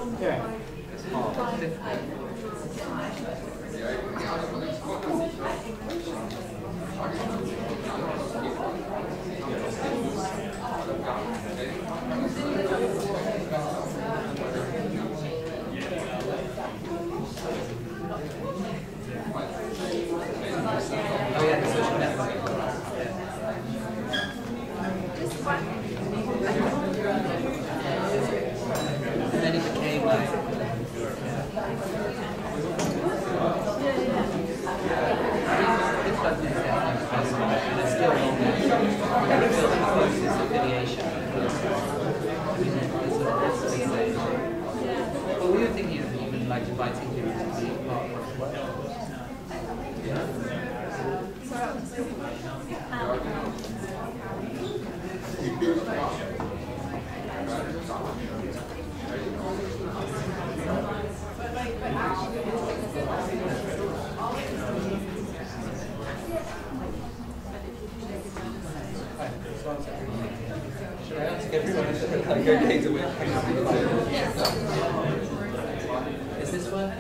Yeah. Oh yeah, the social network. And then it became like and it's still on there. It's still the closest affiliation. I mean, that's what they say. Well, we were thinking of even like inviting you to be part of it. Should I ask everyone to like go days away? Is this one?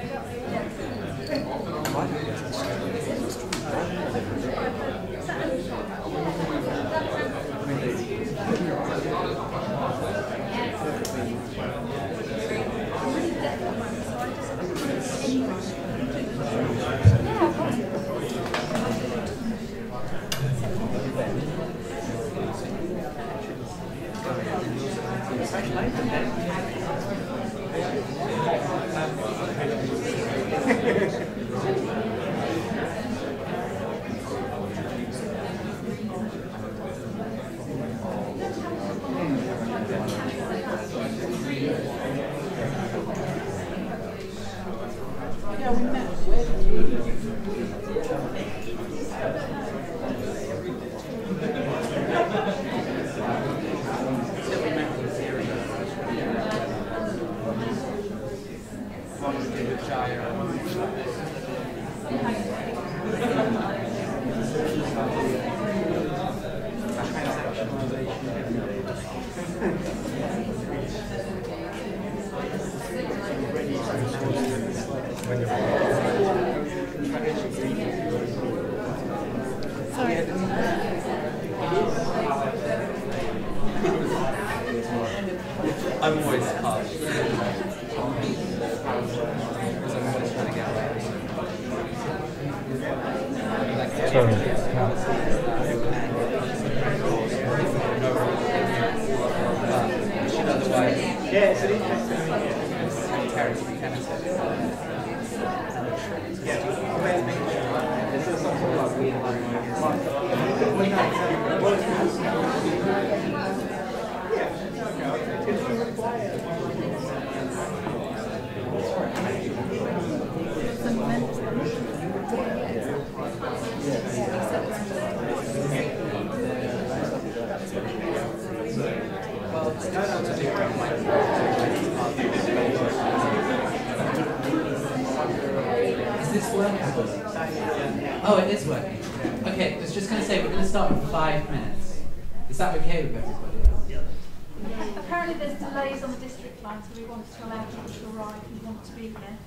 I'm always harsh. Because I'm always trying to get away. Should otherwise. Yeah, it's an interesting Territory kind of stuff. This is something like Is this working? Oh, it is working. Okay, I was just going to say, we're going to start in 5 minutes. Is that okay with everybody? Apparently there's delays on the district line, so we want to allow people to arrive who want to be here.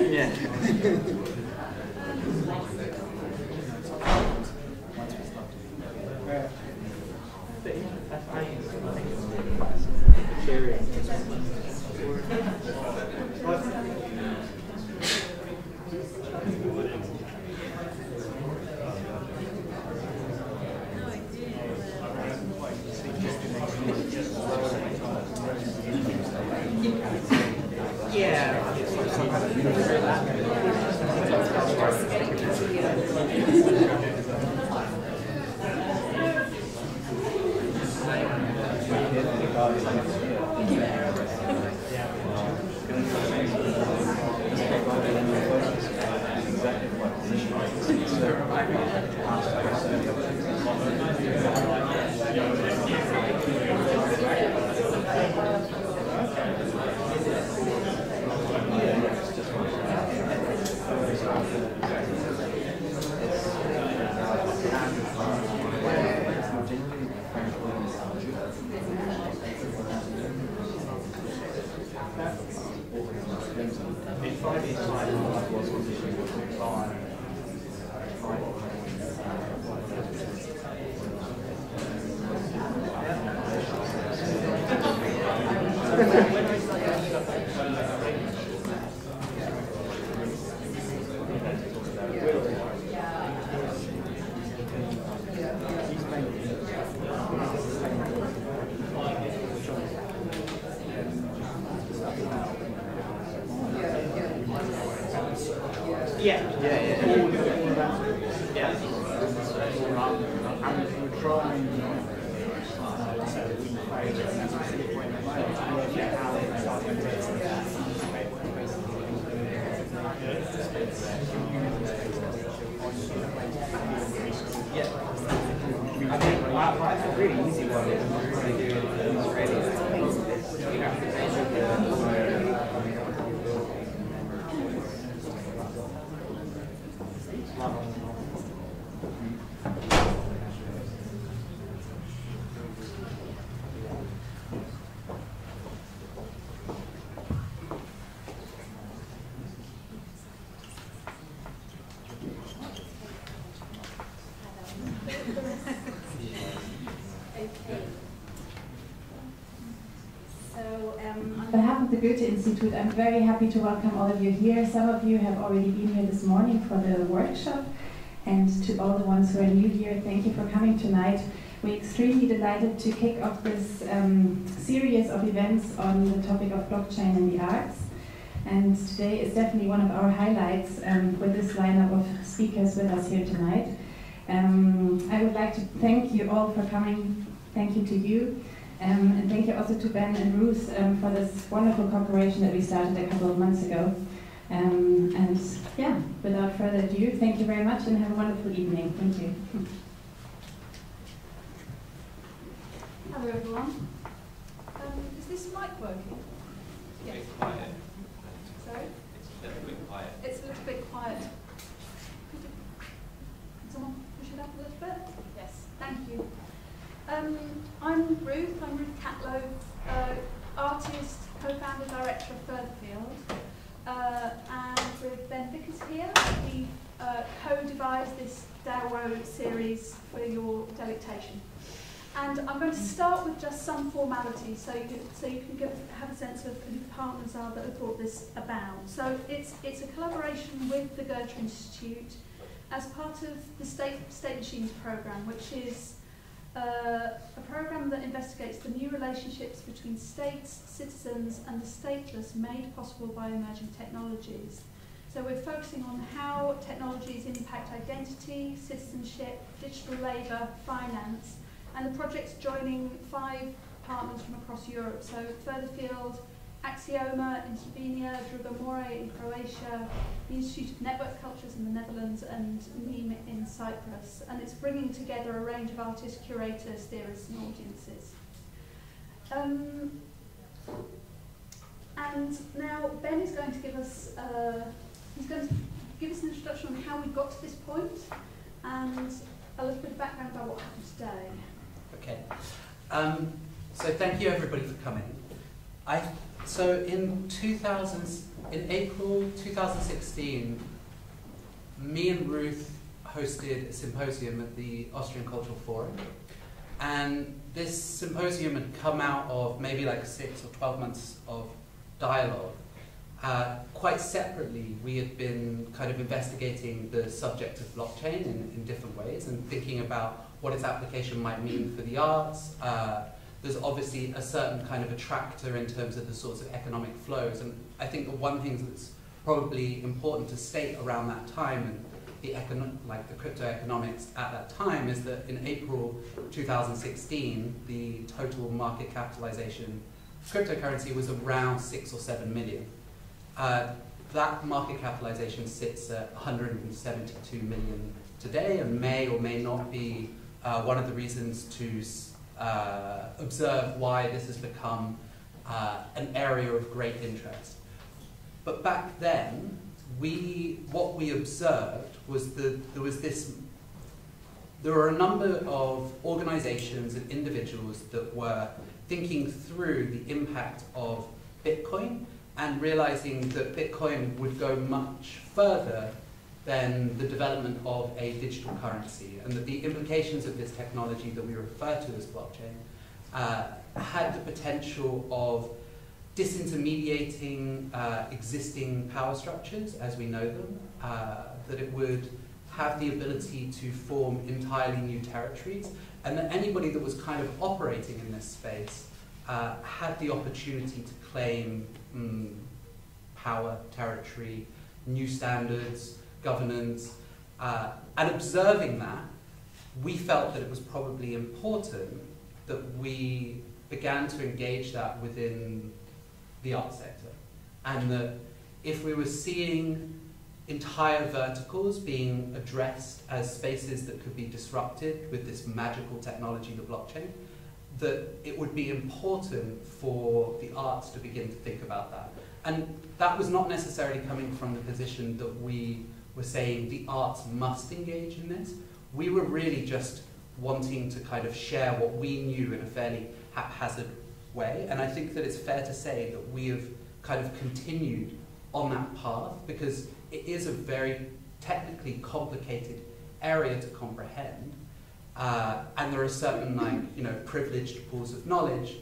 yeah. In 5 years' time, what's position to buy? Yeah. And we're trying I think that's a really easy one. Really do it in Australia. On behalf of the Goethe Institute, I'm very happy to welcome all of you here. Some of you have already been here this morning for the workshop, and to all the ones who are new here, thank you for coming tonight. We're extremely delighted to kick off this series of events on the topic of blockchain and the arts. And today is definitely one of our highlights with this lineup of speakers with us here tonight. I would like to thank you all for coming. Thank you to you. And thank you also to Ben and Ruth for this wonderful cooperation that we started a couple of months ago. And yeah, without further ado, thank you very much and have a wonderful evening. Thank you. Hello everyone. Is this mic working? Yes. It's quiet. Sorry? It's a little bit quiet. It's a little bit quiet. Can someone push it up a little bit? Yes. Thank you. I'm Ruth Catlow, artist, co-founder, director of Furtherfield, and with Ben Vickers here, we co-devised this DAO series for your delectation. And I'm going to start with just some formalities so you can have a sense of who the partners are that have brought this about. So it's a collaboration with the Goethe Institute as part of the State Machines programme, which is a programme that investigates the new relationships between states, citizens and the stateless made possible by emerging technologies. So we're focusing on how technologies impact identity, citizenship, digital labour, finance, and the project's joining 5 partners from across Europe. So Furtherfield, Axioma in Slovenia, Druga More in Croatia, the Institute of Network Cultures in the Netherlands, and NEEM in Cyprus. And it's bringing together a range of artists, curators, theorists, and audiences. And now Ben is going to give us an introduction on how we got to this point and a little bit of background about what happened today. Okay. So thank you everybody for coming. So in April 2016, me and Ruth hosted a symposium at the Austrian Cultural Forum, and this symposium had come out of maybe like 6 or 12 months of dialogue. Quite separately, we had been kind of investigating the subject of blockchain in different ways and thinking about what its application might mean for the arts. There's obviously a certain kind of attractor in terms of the sorts of economic flows, and I think the one thing that's probably important to state around that time and the crypto economics at that time is that in April 2016, the total market capitalization of cryptocurrency was around 6 or 7 million. That market capitalization sits at 172 million today and may or may not be one of the reasons to observe why this has become an area of great interest. But back then, what we observed was that there were a number of organizations and individuals that were thinking through the impact of Bitcoin and realizing that Bitcoin would go much further than the development of a digital currency, and that the implications of this technology that we refer to as blockchain had the potential of disintermediating existing power structures as we know them, that it would have the ability to form entirely new territories, and that anybody that was kind of operating in this space had the opportunity to claim power, territory, new standards, governance, and observing that, we felt that it was probably important that we began to engage that within the art sector, and that if we were seeing entire verticals being addressed as spaces that could be disrupted with this magical technology, the blockchain, that it would be important for the arts to begin to think about that. And that was not necessarily coming from the position that we were saying the arts must engage in this. We were really just wanting to kind of share what we knew in a fairly haphazard way, and I think that it's fair to say that we have kind of continued on that path, because it is a very technically complicated area to comprehend, and there are certain privileged pools of knowledge,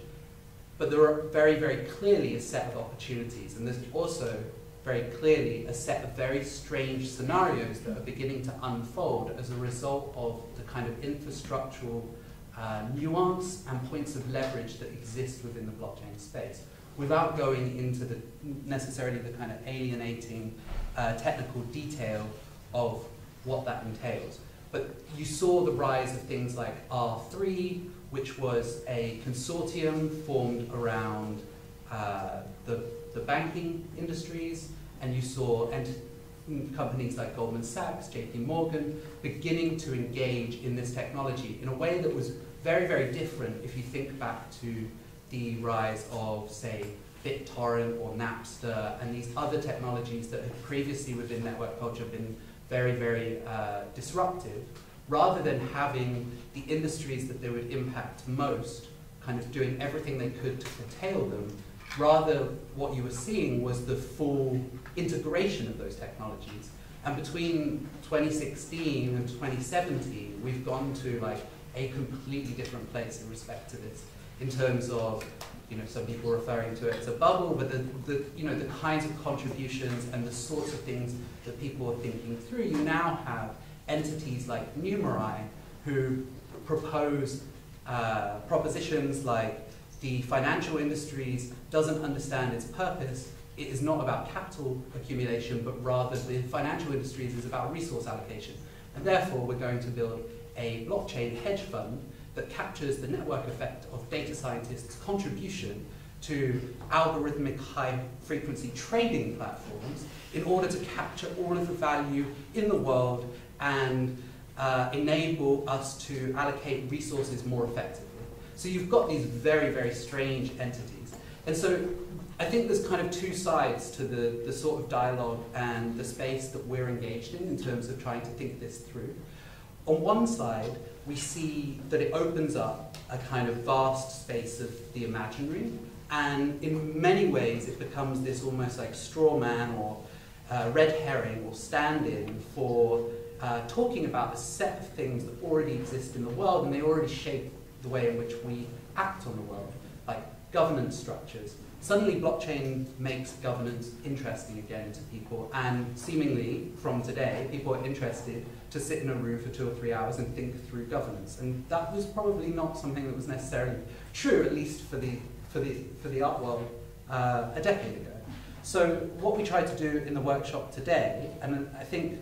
but there are very, very clearly a set of opportunities, and there's also very clearly a set of very strange scenarios that are beginning to unfold as a result of the kind of infrastructural nuance and points of leverage that exist within the blockchain space, without going into necessarily the kind of alienating technical detail of what that entails. But you saw the rise of things like R3, which was a consortium formed around the banking industries, and you saw companies like Goldman Sachs, JP Morgan, beginning to engage in this technology in a way that was very, very different if you think back to the rise of, say, BitTorrent or Napster and these other technologies that had previously within network culture been very, very disruptive, rather than having the industries that they would impact most kind of doing everything they could to curtail them. Rather, what you were seeing was the full integration of those technologies. And between 2016 and 2017, we've gone to like a completely different place in respect to this, in terms of, some people referring to it as a bubble, but the kinds of contributions and the sorts of things that people are thinking through. You now have entities like Numerai who propose propositions like the financial industries doesn't understand its purpose. It is not about capital accumulation, but rather the financial industries is about resource allocation. And therefore, we're going to build a blockchain hedge fund that captures the network effect of data scientists' contribution to algorithmic high-frequency trading platforms in order to capture all of the value in the world and enable us to allocate resources more effectively. So you've got these very, very strange entities. And so I think there's kind of two sides to the sort of dialogue and the space that we're engaged in terms of trying to think this through. On one side, we see that it opens up a kind of vast space of the imaginary, and in many ways it becomes this almost like straw man or red herring or stand-in for talking about a set of things that already exist in the world, and they already shape the way in which we act on the world, like governance structures. Suddenly blockchain makes governance interesting again to people, and seemingly from today people are interested to sit in a room for 2 or 3 hours and think through governance, and that was probably not something that was necessarily true, at least for the art world a decade ago. So what we tried to do in the workshop today, and I think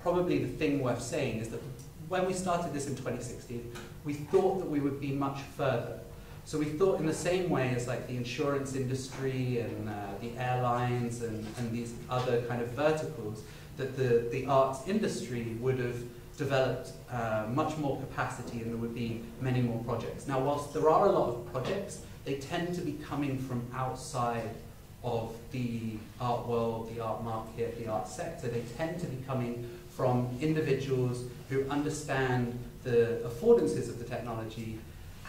probably the thing worth saying, is that when we started this in 2016, we thought that we would be much further. So we thought in the same way as like the insurance industry and the airlines and these other kind of verticals, that the arts industry would have developed much more capacity and there would be many more projects. Now, whilst there are a lot of projects, they tend to be coming from outside of the art world, the art market, the art sector. They tend to be coming from individuals who understand the affordances of the technology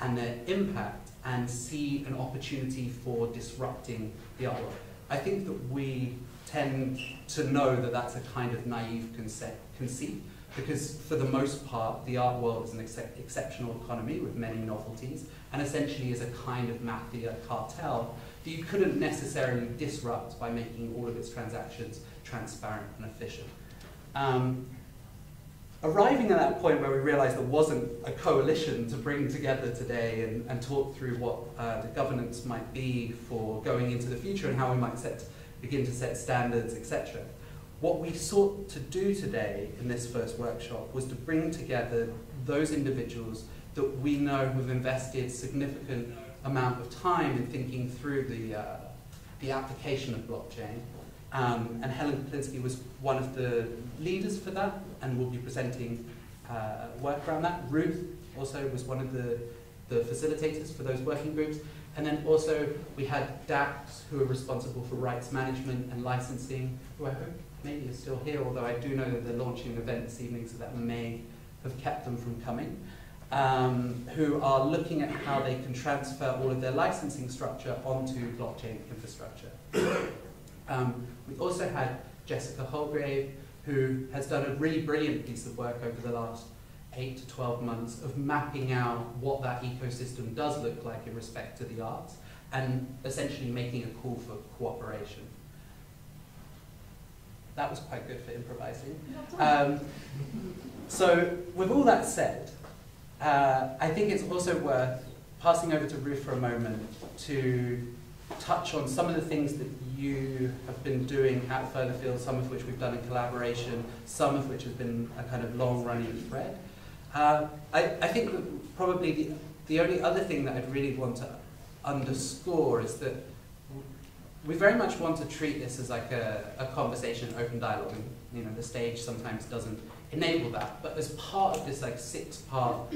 and their impact and see an opportunity for disrupting the art world. I think that we tend to know that that's a kind of naive conceit, because for the most part, the art world is an exceptional economy with many novelties, and essentially is a kind of mafia cartel that you couldn't necessarily disrupt by making all of its transactions transparent and efficient. Arriving at that point where we realized there wasn't a coalition to bring together today and talk through what the governance might be for going into the future and how we might begin to set standards, etc. What we sought to do today in this first workshop was to bring together those individuals that we know who've invested significant amount of time in thinking through the application of blockchain. And Helen Kaplinsky was one of the leaders for that and will be presenting work around that. Ruth also was one of the facilitators for those working groups. And then also we had Dax, who are responsible for rights management and licensing, who I hope maybe is still here, although I do know that they're launching an event this evening, so that may have kept them from coming, who are looking at how they can transfer all of their licensing structure onto blockchain infrastructure. We also had Jessica Holgrave, who has done a really brilliant piece of work over the last 8 to 12 months of mapping out what that ecosystem does look like in respect to the arts, and essentially making a call for cooperation. That was quite good for improvising. So with all that said, I think it's also worth passing over to Ruth for a moment to touch on some of the things that you have been doing at Furtherfield, some of which we've done in collaboration, some of which has been a kind of long-running thread. I think that probably the only other thing that I'd really want to underscore is that we very much want to treat this as like a conversation, open dialogue, and you know the stage sometimes doesn't enable that. But as part of this like 6-part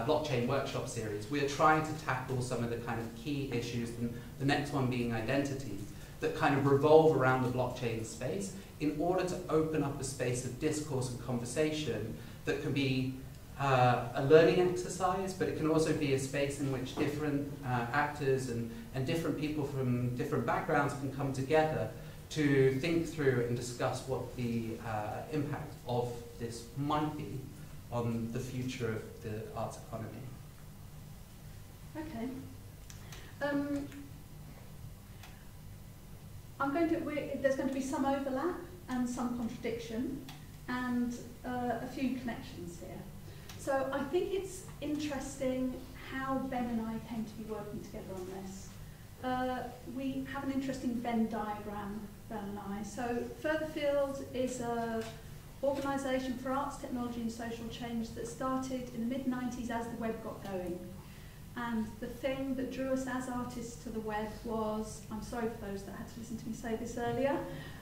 blockchain workshop series, we are trying to tackle some of the kind of key issues, and the next one being identity, that kind of revolve around the blockchain space in order to open up a space of discourse and conversation that can be a learning exercise, but it can also be a space in which different actors and different people from different backgrounds can come together to think through and discuss what the impact of this might be on the future of the arts economy. Okay. There's going to be some overlap and some contradiction and a few connections here. So I think it's interesting how Ben and I came to be working together on this. We have an interesting Venn diagram, Ben and I. So Furtherfield is an organisation for arts, technology and social change that started in the mid-90s as the web got going. And the thing that drew us as artists to the web was, I'm sorry for those that had to listen to me say this earlier,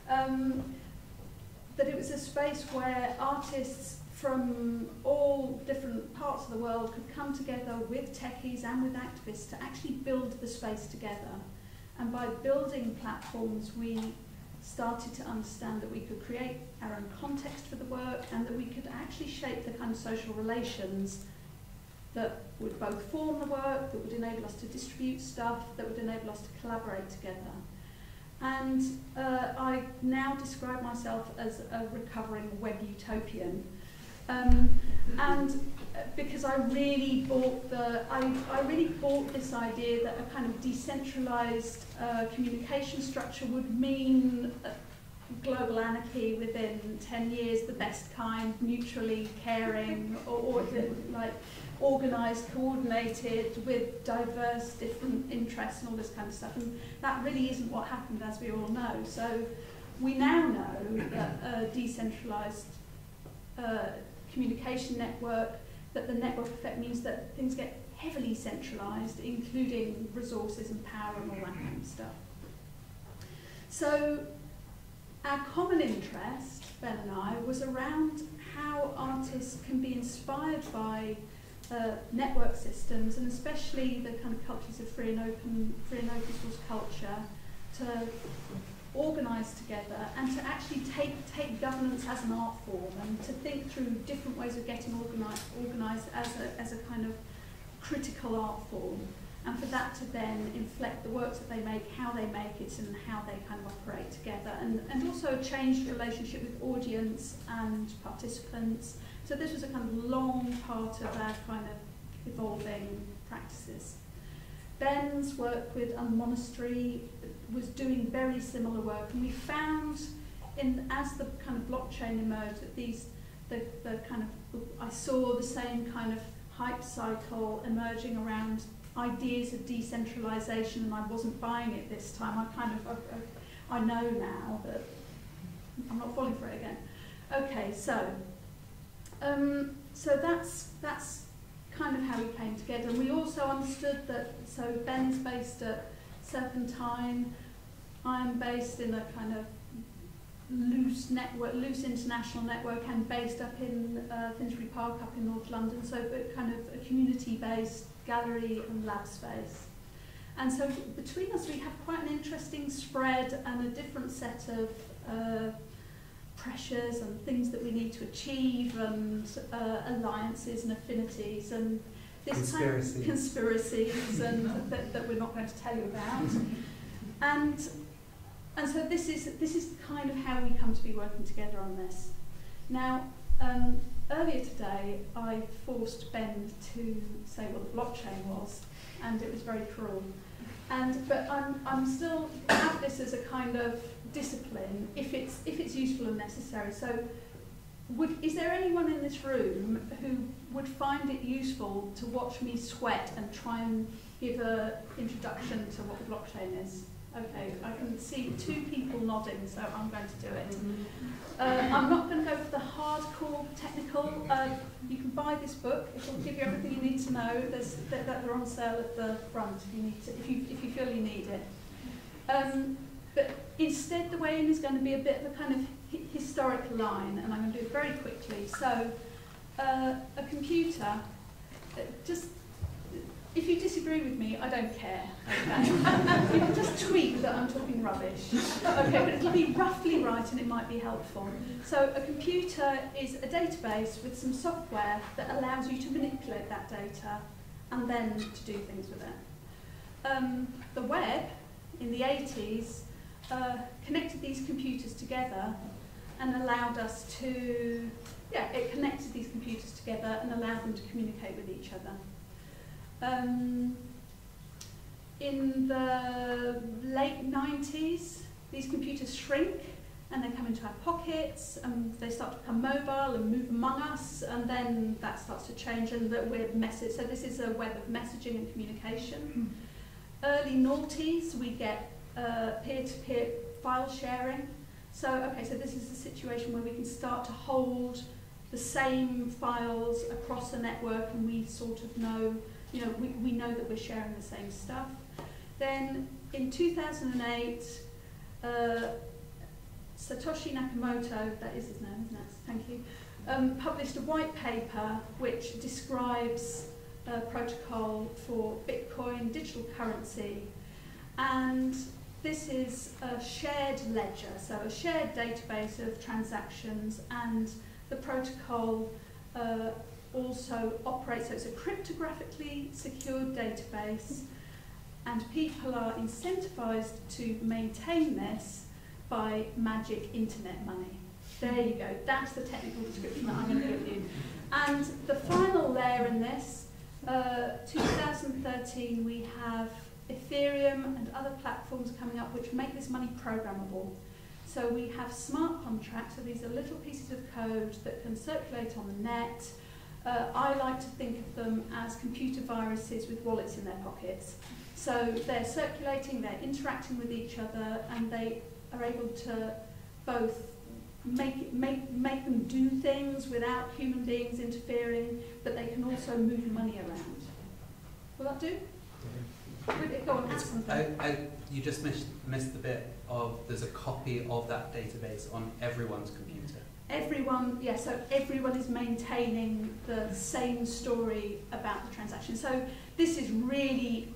that it was a space where artists from all different parts of the world could come together with techies and with activists to actually build the space together. And by building platforms, we started to understand that we could create our own context for the work and that we could actually shape the kind of social relations that would both form the work, that would enable us to distribute stuff, that would enable us to collaborate together. And I now describe myself as a recovering web utopian. And because I really bought this idea that a kind of decentralized communication structure would mean global anarchy within 10 years, the best kind, mutually caring, or like organised, coordinated, with diverse different interests and all this kind of stuff. And that really isn't what happened, as we all know. So we now know that a decentralised communication network, that the network effect means that things get heavily centralised, including resources and power and all that kind of stuff. So our common interest, Ben and I, was around how artists can be inspired by network systems, and especially the kind of cultures of free and open source culture, to organise together and to actually take governance as an art form and to think through different ways of getting organised as a kind of critical art form. and for that to then inflect the works that they make, how they make it, and how they kind of operate together, and also a changed relationship with audience and participants. So this was a kind of long part of our kind of evolving practices. Ben's work with Monastery was doing very similar work, and we found, as the kind of blockchain emerged, that the kind of, I saw the same kind of hype cycle emerging around ideas of decentralization, and I wasn't buying it this time. I know now that I'm not falling for it again. Okay, so that's kind of how we came together, and we also understood that. So Ben's based at Serpentine. I'm based in a kind of loose international network, and based up in Finsbury Park, up in North London. So kind of a community-based gallery and lab space. And so between us, we have quite an interesting spread and a different set of pressures and things that we need to achieve, and alliances and affinities and this conspiracies and that we're not going to tell you about. And so this is kind of how we come to be working together on this. Now, earlier today, I forced Ben to say what the blockchain was, and it was very cruel. But I'm still have this as a kind of discipline if it's useful and necessary. So, is there anyone in this room who would find it useful to watch me sweat and try and give an introduction to what the blockchain is? Okay, I can see 2 people nodding, so I'm going to do it. I'm not going to go for the hardcore technical. You can buy this book. It will give you everything you need to know. They're on sale at the front if you feel you need it. But instead, the way in is going to be a bit of a kind of historic line, and I'm going to do it very quickly. So, a computer, just. If you disagree with me, I don't care. Okay? You can just tweet that I'm talking rubbish. Okay, but it'll be roughly right and it might be helpful. So a computer is a database with some software that allows you to manipulate that data and then to do things with it. The web, in the 80s, connected these computers together and allowed us to, it connected these computers together and allowed them to communicate with each other. In the late 90s, these computers shrink and they come into our pockets, and they start to become mobile and move among us, and then that starts to change, and that we're so this is a web of messaging and communication. Early noughties, we get peer-to-peer file sharing. So this is a situation where we can start to hold the same files across a network, and we sort of know, we know that we're sharing the same stuff. Then in 2008, Satoshi Nakamoto, that is his name, isn't it? Thank you, published a white paper which describes a protocol for Bitcoin, digital currency, and this is a shared ledger, so a shared database of transactions, and the protocol also operates, so it's a cryptographically secured database, and people are incentivized to maintain this by magic internet money. There you go, that's the technical description that I'm going to give you. And the final layer in this, 2013, we have Ethereum and other platforms coming up which make this money programmable. So we have smart contracts, so these are little pieces of code that can circulate on the net. I like to think of them as computer viruses with wallets in their pockets. So they're circulating, they're interacting with each other, and they are able to both make them do things without human beings interfering, but they can also move money around. Will that do? Go on, ask something. You just missed the bit of there's a copy of that database on everyone's computer. Everyone, so everyone is maintaining the same story about the transaction. So this is really,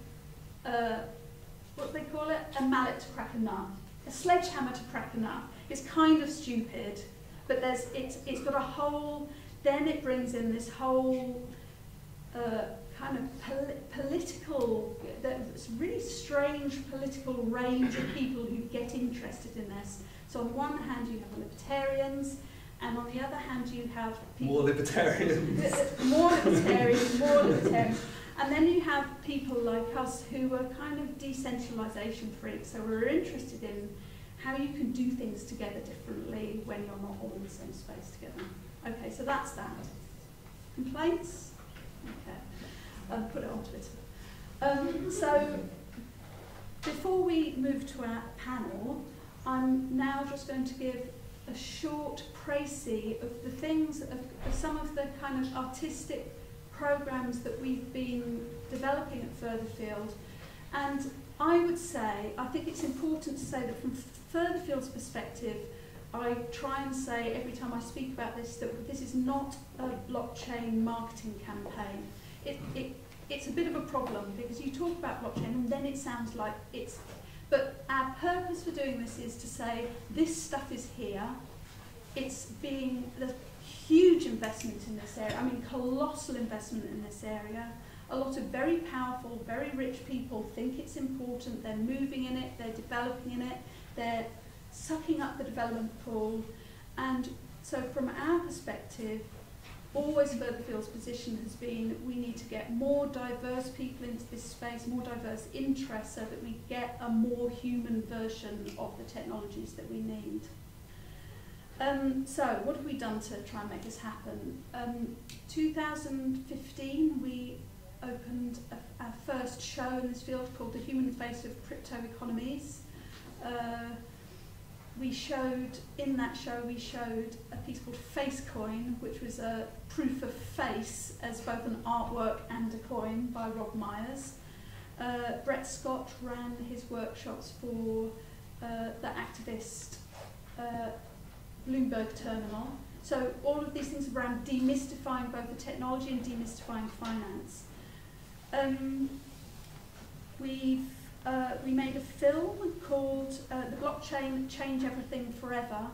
what do they call it? A mallet to crack a nut. A sledgehammer to crack a nut. It's kind of stupid, but it's got a whole, then it brings in this whole kind of there's really strange political range of people who get interested in this. So on one hand you have libertarians, and on the other hand you have people... More libertarians. more libertarians. And then you have people like us who are kind of decentralisation freaks, so we're interested in how you can do things together differently when you're not all in the same space together. Okay, so that's that. Complaints? Okay. I'll put it on Twitter. So before we move to our panel, I'm now just going to give a short précis of the things, of some of the kind of artistic programs that we've been developing at Furtherfield. And I would say, I think it's important to say that from Furtherfield's perspective, I try and say every time I speak about this that this is not a blockchain marketing campaign. It's a bit of a problem because you talk about blockchain and then it sounds like it's... But our purpose for doing this is to say this stuff is here. It's being... There's huge investment in this area. I mean, colossal investment in this area. A lot of very powerful, very rich people think it's important. They're moving in it. They're developing in it. They're sucking up the development pool. And so from our perspective, always Furtherfield's position has been we need to get more diverse people into this space, more diverse interests, so that we get a more human version of the technologies that we need. So what have we done to try and make this happen? 2015 we opened our first show in this field called The Human Face of Crypto Economies. In that show we showed a piece called Facecoin, which was a proof of face as both an artwork and a coin by Rob Myers. Brett Scott ran his workshops for the activist Bloomberg Terminal. So all of these things around demystifying both the technology and demystifying finance. We made a film called The Blockchain Change Everything Forever.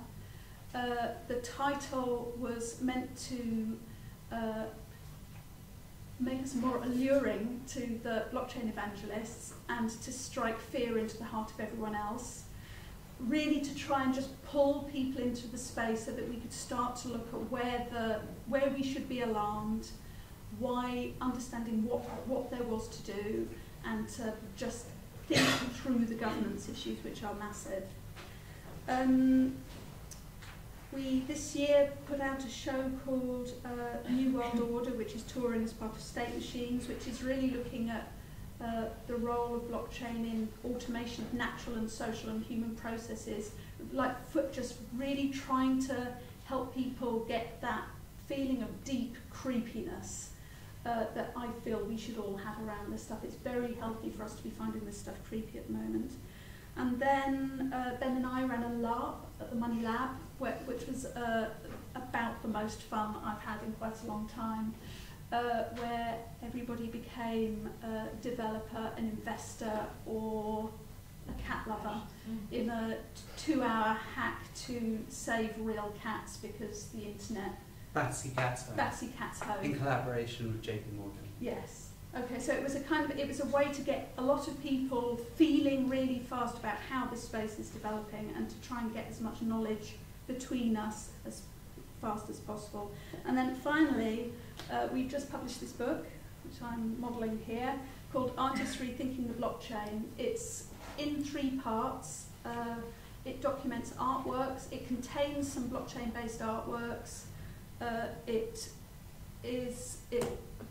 The title was meant to make us more alluring to the blockchain evangelists and to strike fear into the heart of everyone else. Really to try and just pull people into the space so that we could start to look at where we should be alarmed, why, understanding what there was to do, and to just think through the governance issues, which are massive. We this year put out a show called New World Order, which is touring as part of State Machines, which is really looking at the role of blockchain in automation of natural and social and human processes, just really trying to help people get that feeling of deep creepiness that I feel we should all have around this stuff. It's very healthy for us to be finding this stuff creepy at the moment. And then Ben and I ran a LARP at the Money Lab, which was about the most fun I've had in quite a long time. Where everybody became a developer, an investor, or a cat lover in a 2-hour hack to save real cats because the internet... Batsy Cat's Home. In collaboration with JP Morgan. Yes. Okay, so it was a way to get a lot of people feeling really fast about how this space is developing and to try and get as much knowledge between us as fast as possible. And then finally, we've just published this book, which I'm modelling here, called Artists Rethinking the Blockchain. It's in 3 parts. It documents artworks. It contains some blockchain-based artworks.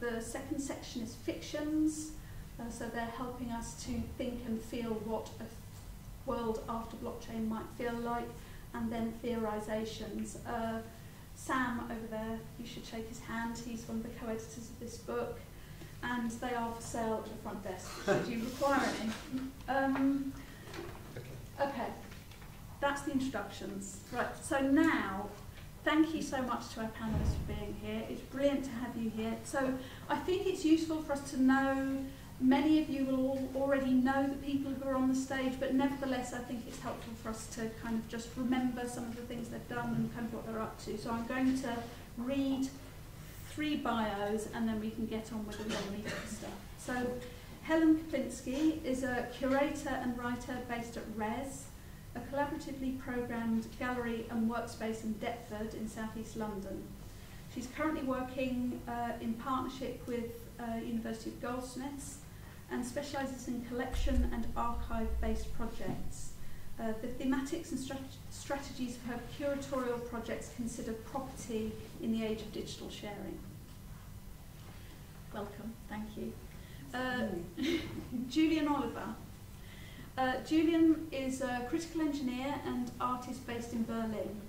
The second section is fictions. So they're helping us to think and feel what a world after blockchain might feel like, and then theorizations. Sam over there, you should shake his hand. He's one of the co-editors of this book, and they are for sale at the front desk should you require any. Okay, that's the introductions. Right, so now, thank you so much to our panellists for being here. It's brilliant to have you here. So I think it's useful for us to know, many of you will all already know the people who are on the stage, but nevertheless I think it's helpful for us to kind of just remember some of the things they've done and kind of what they're up to. So I'm going to read 3 bios, and then we can get on with the real meat of the stuff. So Helen Kaplinski is a curator and writer based at RES, a collaboratively programmed gallery and workspace in Deptford in southeast London. She's currently working in partnership with University of Goldsmiths and specialises in collection and archive-based projects. The thematics and strategies of her curatorial projects consider property in the age of digital sharing. Welcome, thank you. Julian Oliver. Julian is a critical engineer and artist based in Berlin.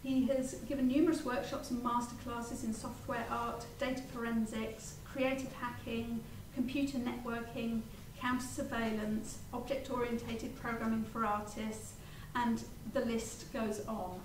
He has given numerous workshops and masterclasses in software art, data forensics, creative hacking, computer networking, counter-surveillance, object-orientated programming for artists, and the list goes on.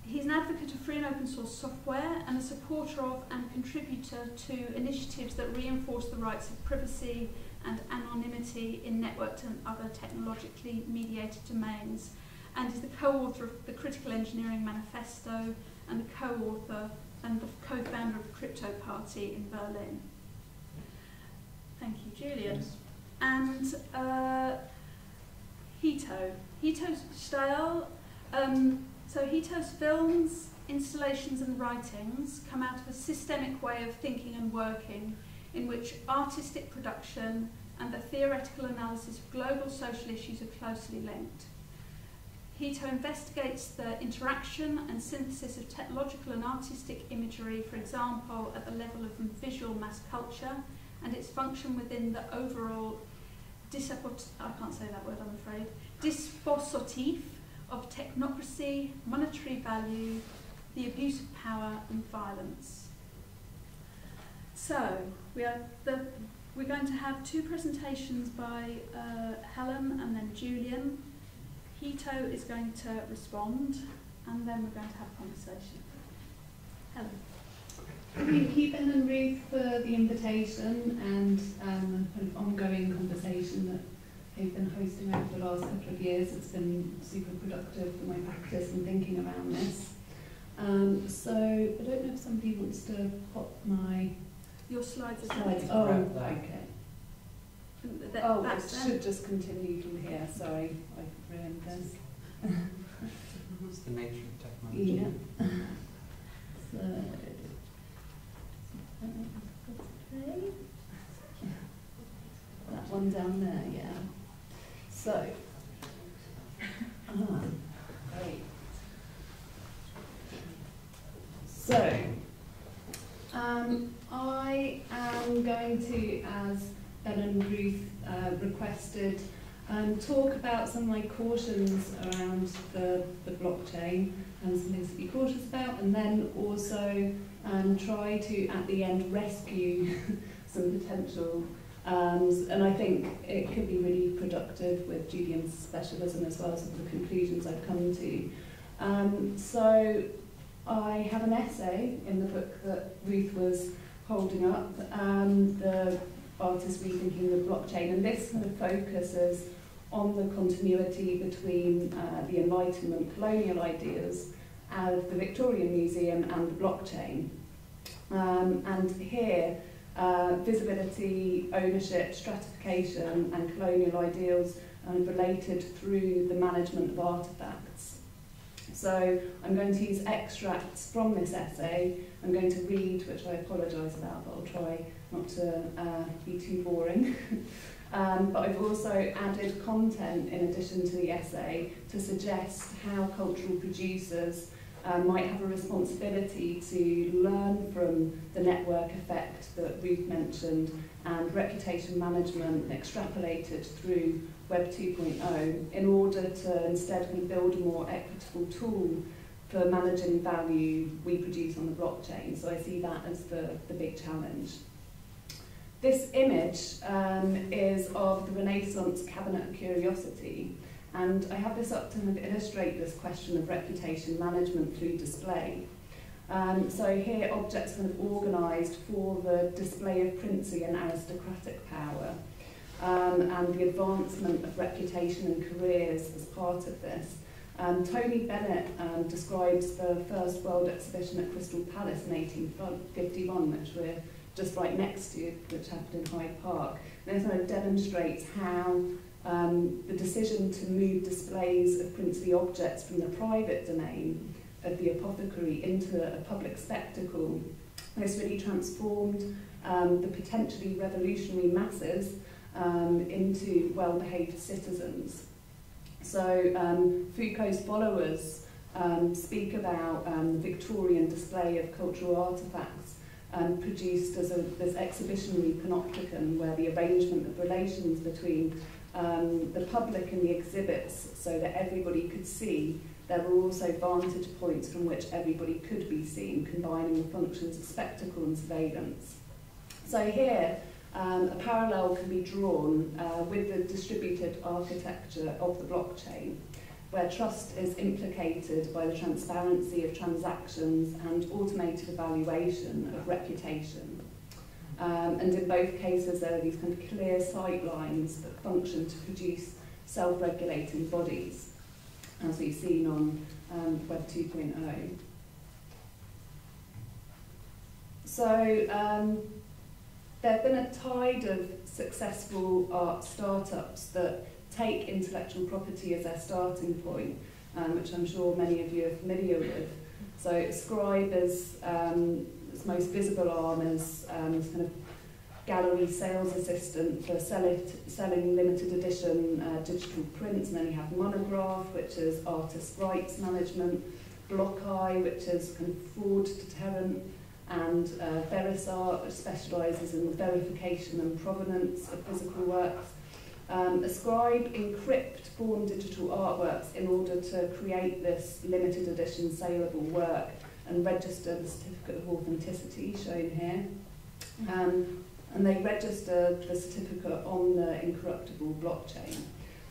He's an advocate of free and open source software and a supporter of and contributor to initiatives that reinforce the rights of privacy and anonymity in networked and other technologically mediated domains, and is the co-author of the Critical Engineering Manifesto and the co-author and the co-founder of the Crypto Party in Berlin. Thank you, Julian. Yes. And Hito's style. So Hito's films, installations and writings come out of a systemic way of thinking and working in which artistic production and the theoretical analysis of global social issues are closely linked. Hito investigates the interaction and synthesis of technological and artistic imagery, for example, at the level of visual mass culture, and its function within the overall dispositif of technocracy, monetary value, the abuse of power and violence. So we're going to have 2 presentations by Helen and then Julian. Hito is going to respond, and then we're going to have a conversation. Helen. Thank you, Ben and Ruth, for the invitation and kind of ongoing conversation that they've been hosting over the last couple of years. It's been super productive for my practice and thinking around this. So I don't know if somebody wants to pop Your slides are slides. ready. Oh, Right. okay. That's it should just continue from here. Sorry, I ruined this. It's the nature of technology. Yeah. So, okay. That one down there, yeah. So, great. So, I am going to, as Ben and Ruth requested, talk about some of my cautions around the blockchain and some things to be cautious about, and then also try to, at the end, rescue some potential. And I think it could be really productive with Julian's specialism as well, some of the conclusions I've come to. So I have an essay in the book that Ruth was holding up, the artist Rethinking the Blockchain, and this kind of focuses on the continuity between the Enlightenment colonial ideas of the Victorian Museum and the blockchain. And here, visibility, ownership, stratification and colonial ideals are related through the management of artefacts. So I'm going to use extracts from this essay. I'm going to read, which I apologise about, but I'll try not to be too boring. But I've also added content in addition to the essay to suggest how cultural producers might have a responsibility to learn from the network effect that Ruth mentioned and reputation management extrapolated through Web 2.0 in order to instead build a more equitable tool for managing value we produce on the blockchain. So I see that as the big challenge. This image is of the Renaissance Cabinet of Curiosity, and I have this up to kind of illustrate this question of reputation management through display. So here objects kind of organised for the display of princely and aristocratic power, and the advancement of reputation and careers as part of this. Tony Bennett describes the first World Exhibition at Crystal Palace in 1851, which we're just right next to, which happened in Hyde Park. And this kind of demonstrates how the decision to move displays of princely objects from the private domain of the apothecary into a public spectacle has really transformed the potentially revolutionary masses into well-behaved citizens. So Foucault's followers speak about the Victorian display of cultural artefacts produced as this exhibitionary panopticon, where the arrangement of relations between the public and the exhibits, so that everybody could see. There were also vantage points from which everybody could be seen, combining the functions of spectacle and surveillance. So here, a parallel can be drawn with the distributed architecture of the blockchain, where trust is implicated by the transparency of transactions and automated evaluation of reputation. And in both cases, there are these kind of clear sight lines that function to produce self-regulating bodies, as we've seen on Web 2.0. So there have been a tide of successful art startups that take intellectual property as their starting point, which I'm sure many of you are familiar with. So Scribe is its most visible arm as this kind of gallery sales assistant for selling limited edition digital prints, and then you have Monograph, which is artist rights management, BlockEye, which is kind of fraud deterrent, and Verisart, which specialises in the verification and provenance of physical works. Ascribe encrypt born digital artworks in order to create this limited edition saleable work and register the certificate of authenticity shown here. And they register the certificate on the incorruptible blockchain.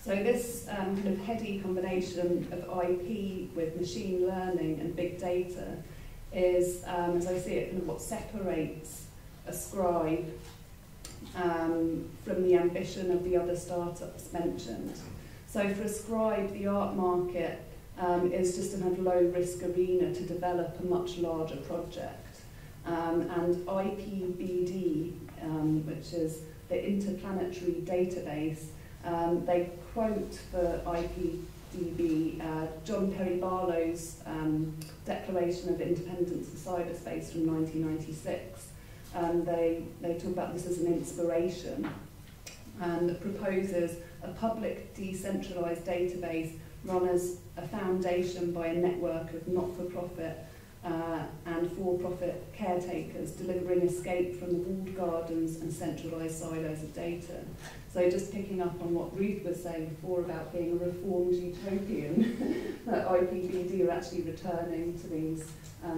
So this kind of heady combination of IP with machine learning and big data is, as I see it, kind of what separates Ascribe from the ambition of the other startups mentioned. So for Ascribe, the art market is just a kind of low-risk arena to develop a much larger project. And IPBD, which is the Interplanetary Database, they quote for IPDB John Perry Barlow's Declaration of Independence for Cyberspace from 1996. They talk about this as an inspiration and proposes a public decentralised database run as a foundation by a network of not-for-profit and for-profit caretakers delivering escape from the walled gardens and centralised silos of data. So just picking up on what Ruth was saying before about being a reformed utopian, that IPBD are actually returning to these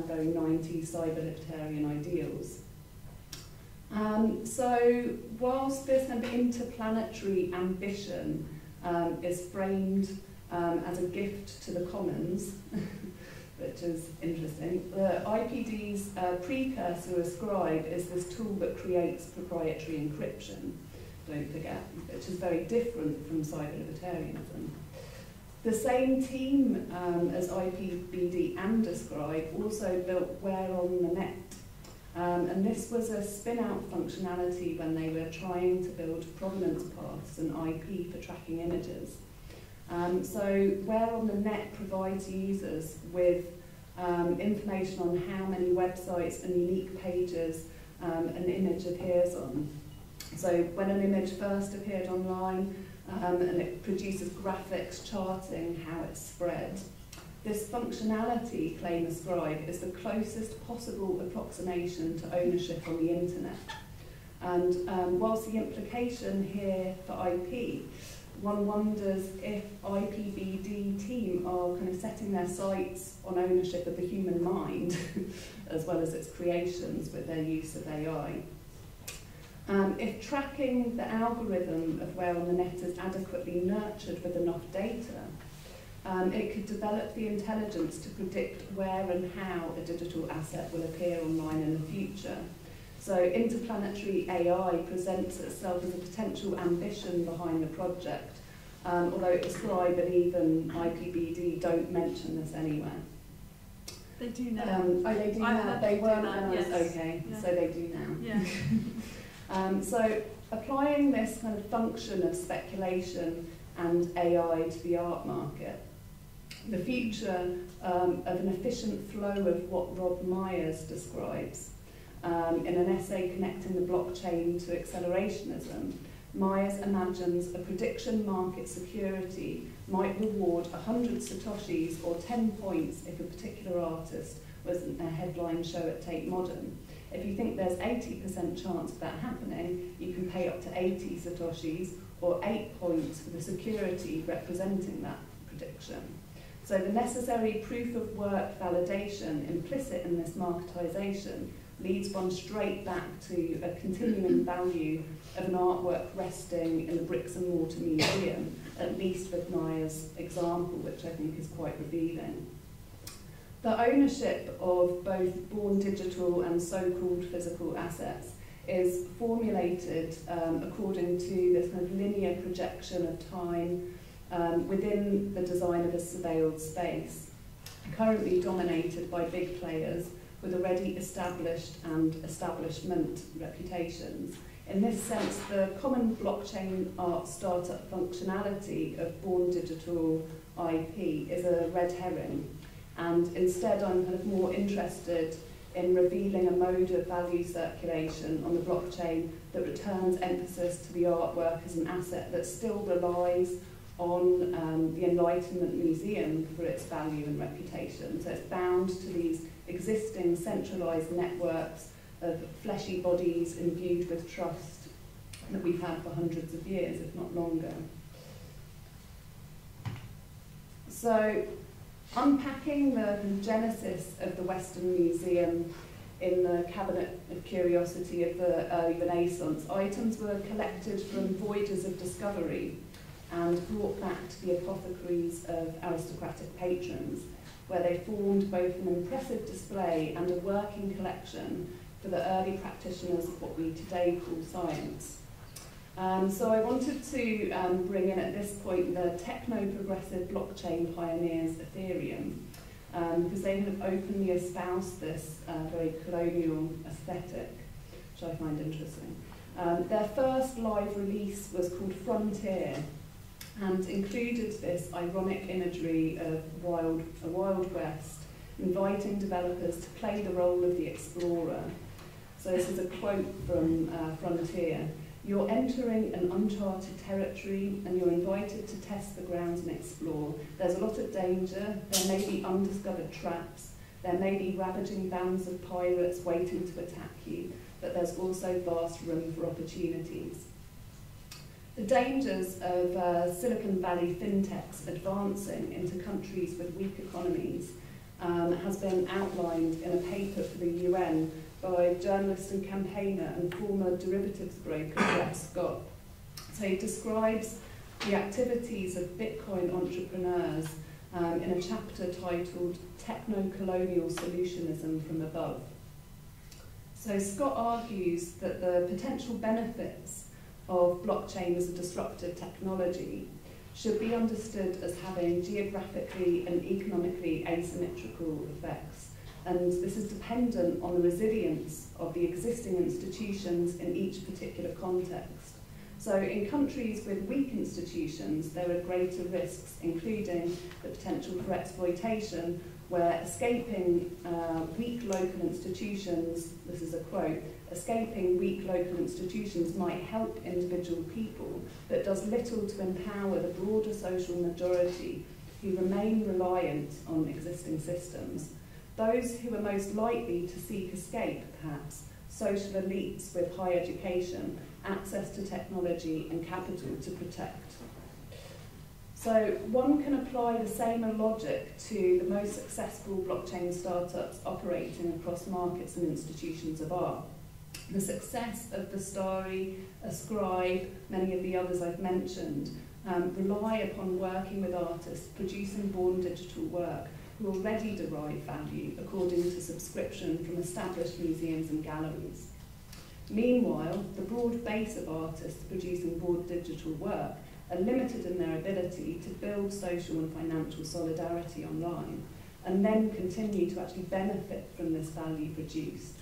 very 90s cyber-libertarian ideals. So whilst this kind of interplanetary ambition is framed as a gift to the commons, which is interesting, the IPD's precursor, Ascribe, is this tool that creates proprietary encryption, don't forget, which is very different from cyber-libertarianism. The same team as IPBD and Ascribe also built Where on the Net, and this was a spin-out functionality when they were trying to build provenance paths and IP for tracking images. So Where on the Net provides users with information on how many websites and unique pages an image appears on. So when an image first appeared online, and it produces graphics charting how it's spread. This functionality, claim Ascribe, is the closest possible approximation to ownership on the internet. And whilst the implication here for IP, one wonders if IPBD team are kind of setting their sights on ownership of the human mind, as well as its creations with their use of AI. If tracking the algorithm of Where on the Net is adequately nurtured with enough data, it could develop the intelligence to predict where and how a digital asset will appear online in the future. So interplanetary AI presents itself as a potential ambition behind the project, although Scribe and even IPBD don't mention this anywhere. They do now. Oh, they do now. They weren't when I was okay, yeah. so they do now. Yeah. So applying this kind of function of speculation and AI to the art market, the future of an efficient flow of what Rob Myers describes in an essay connecting the blockchain to accelerationism. Myers imagines a prediction market security might reward 100 satoshis or 10 points if a particular artist was a headline show at Tate Modern. If you think there's 80% chance of that happening, you can pay up to 80 satoshis or 8 points for the security representing that prediction. So the necessary proof of work validation implicit in this marketization leads one straight back to a continuing value of an artwork resting in the bricks and mortar museum, at least with Myers' example, which I think is quite revealing. The ownership of both born digital and so-called physical assets is formulated according to this kind of linear projection of time within the design of a surveilled space, currently dominated by big players with already established and establishment reputations. In this sense, the common blockchain art startup functionality of born digital IP is a red herring, and instead I'm kind of more interested in revealing a mode of value circulation on the blockchain that returns emphasis to the artwork as an asset that still relies on the Enlightenment Museum for its value and reputation. So it's bound to these existing centralised networks of fleshy bodies imbued with trust that we've had for hundreds of years, if not longer. So unpacking the genesis of the Western Museum in the Cabinet of Curiosity of the early Renaissance, items were collected from voyages of discovery and brought back to the apothecaries of aristocratic patrons, where they formed both an impressive display and a working collection for the early practitioners of what we today call science. So I wanted to bring in at this point the techno-progressive blockchain pioneers Ethereum, because they have openly espoused this very colonial aesthetic, which I find interesting. Their first live release was called Frontier, and included this ironic imagery of a wild west, inviting developers to play the role of the explorer. So this is a quote from Frontier. You're entering an uncharted territory and you're invited to test the grounds and explore. There's a lot of danger, there may be undiscovered traps, there may be ravaging bands of pirates waiting to attack you, but there's also vast room for opportunities. The dangers of Silicon Valley fintechs advancing into countries with weak economies has been outlined in a paper for the UN by journalist and campaigner and former derivatives broker Brett Scott. So he describes the activities of Bitcoin entrepreneurs in a chapter titled Techno-Colonial Solutionism from Above. So Scott argues that the potential benefits of blockchain as a disruptive technology should be understood as having geographically and economically asymmetrical effects. And this is dependent on the resilience of the existing institutions in each particular context. So in countries with weak institutions, there are greater risks, including the potential for exploitation, where escaping weak local institutions, this is a quote, escaping weak local institutions might help individual people, but does little to empower the broader social majority who remain reliant on existing systems. Those who are most likely to seek escape, perhaps, social elites with high education, access to technology and capital to protect. So one can apply the same logic to the most successful blockchain startups operating across markets and institutions of art. The success of the Starry, Scribe, many of the others I've mentioned, rely upon working with artists producing born digital work who already derive value according to subscription from established museums and galleries. Meanwhile, the broad base of artists producing born digital work are limited in their ability to build social and financial solidarity online, and then continue to actually benefit from this value produced.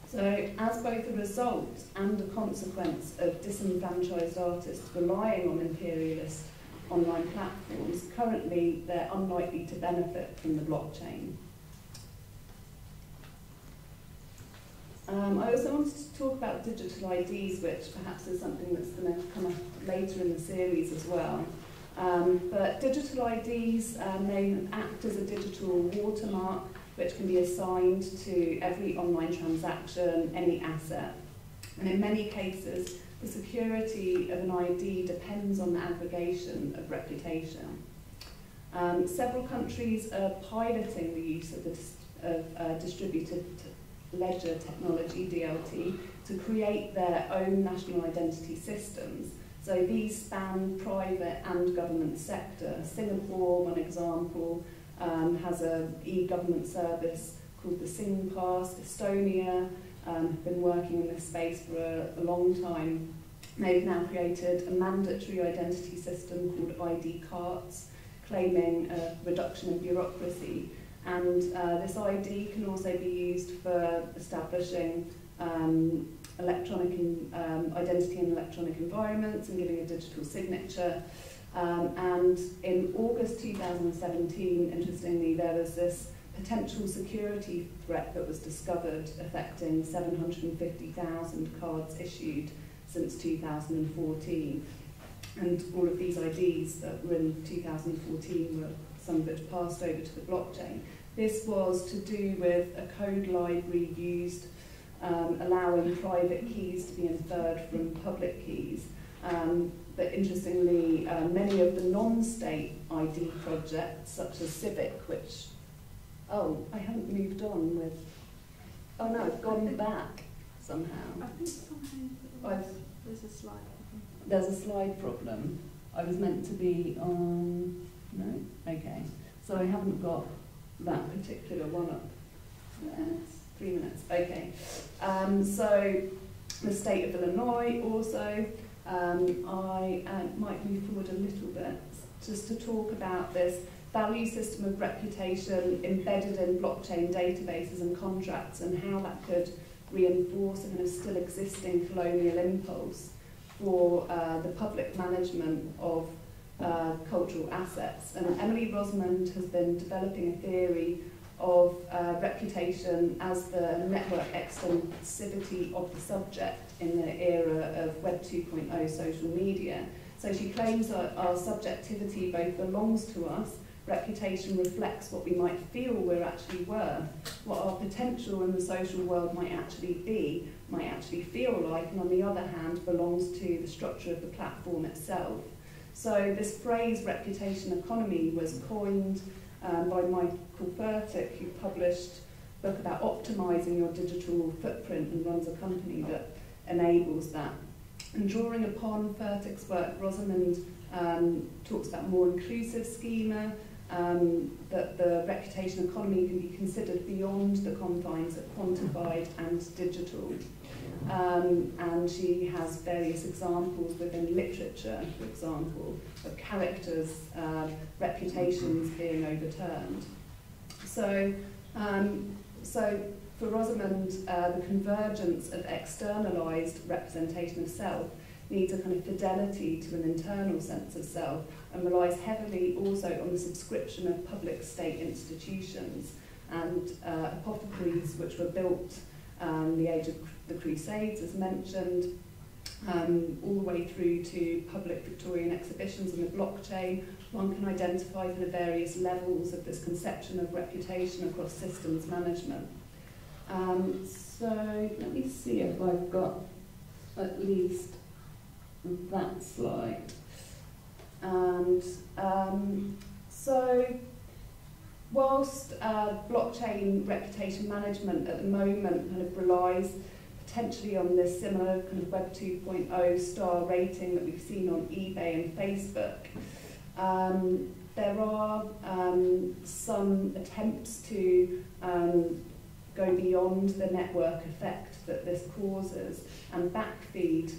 So, as both a result and a consequence of disenfranchised artists relying on imperialist online platforms, currently they're unlikely to benefit from the blockchain. I also wanted to talk about digital IDs, which perhaps is something that's going to come up later in the series as well. But digital IDs may act as a digital watermark which can be assigned to every online transaction, any asset. And in many cases, the security of an ID depends on the aggregation of reputation. Several countries are piloting the use of distributed ledger technology, DLT, to create their own national identity systems. So these span private and government sector. Singapore, one example, has an e-government service called the SingPass. Estonia have been working in this space for a long time. They've now created a mandatory identity system called ID cards, claiming a reduction in bureaucracy. And this ID can also be used for establishing electronic identity in electronic environments and giving a digital signature. And in August 2017, interestingly, there was this potential security threat that was discovered affecting 750,000 cards issued since 2014. And all of these IDs that were in 2014 were some of which passed over to the blockchain. This was to do with a code library used allowing private keys to be inferred from public keys. But interestingly, many of the non-state ID projects, such as Civic, which, oh, I haven't moved on with, oh no, I've gone back somehow. I think somehow there's a slide problem. There's a slide problem. I was meant to be on, no? Okay. So I haven't got that particular one up. 3 minutes, okay. So the state of Illinois also, I might move forward a little bit just to talk about this value system of reputation embedded in blockchain databases and contracts, and how that could reinforce a kind of still existing colonial impulse for the public management of cultural assets. And Emily Rosamond has been developing a theory of reputation as the network extensivity of the subject in the era of Web 2.0 social media. So she claims that our subjectivity both belongs to us, reputation reflects what we might feel we're actually worth, what our potential in the social world might actually be, might actually feel like, and on the other hand belongs to the structure of the platform itself. So this phrase reputation economy was coined by Michael Furtick, who published a book about optimizing your digital footprint and runs a company that enables that. And drawing upon Furtick's work, Rosamond talks about more inclusive schema, that the reputation economy can be considered beyond the confines of quantified and digital. And she has various examples within literature, for example, of characters' reputations being overturned. So, for Rosamond, the convergence of externalized representation of self needs a kind of fidelity to an internal sense of self, and relies heavily also on the subscription of public state institutions and apothecaries which were built in the age of the Crusades, as mentioned, all the way through to public Victorian exhibitions on the blockchain. One can identify the various levels of this conception of reputation across systems management. So let me see if I've got at least that slide. And so whilst blockchain reputation management at the moment kind of relies potentially on this similar kind of Web 2.0 star rating that we've seen on eBay and Facebook, there are some attempts to go beyond the network effect that this causes and backfeed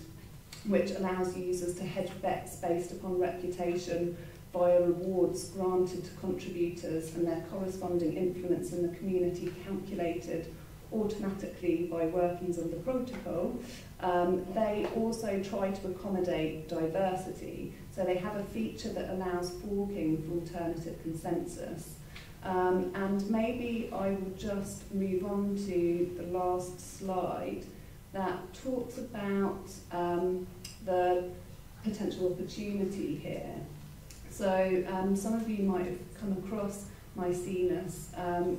which allows users to hedge bets based upon reputation via rewards granted to contributors and their corresponding influence in the community calculated automatically by workings of the protocol. They also try to accommodate diversity, so they have a feature that allows forking for alternative consensus. And maybe I will just move on to the last slide that talks about the potential opportunity here. So some of you might have come across Mycenas.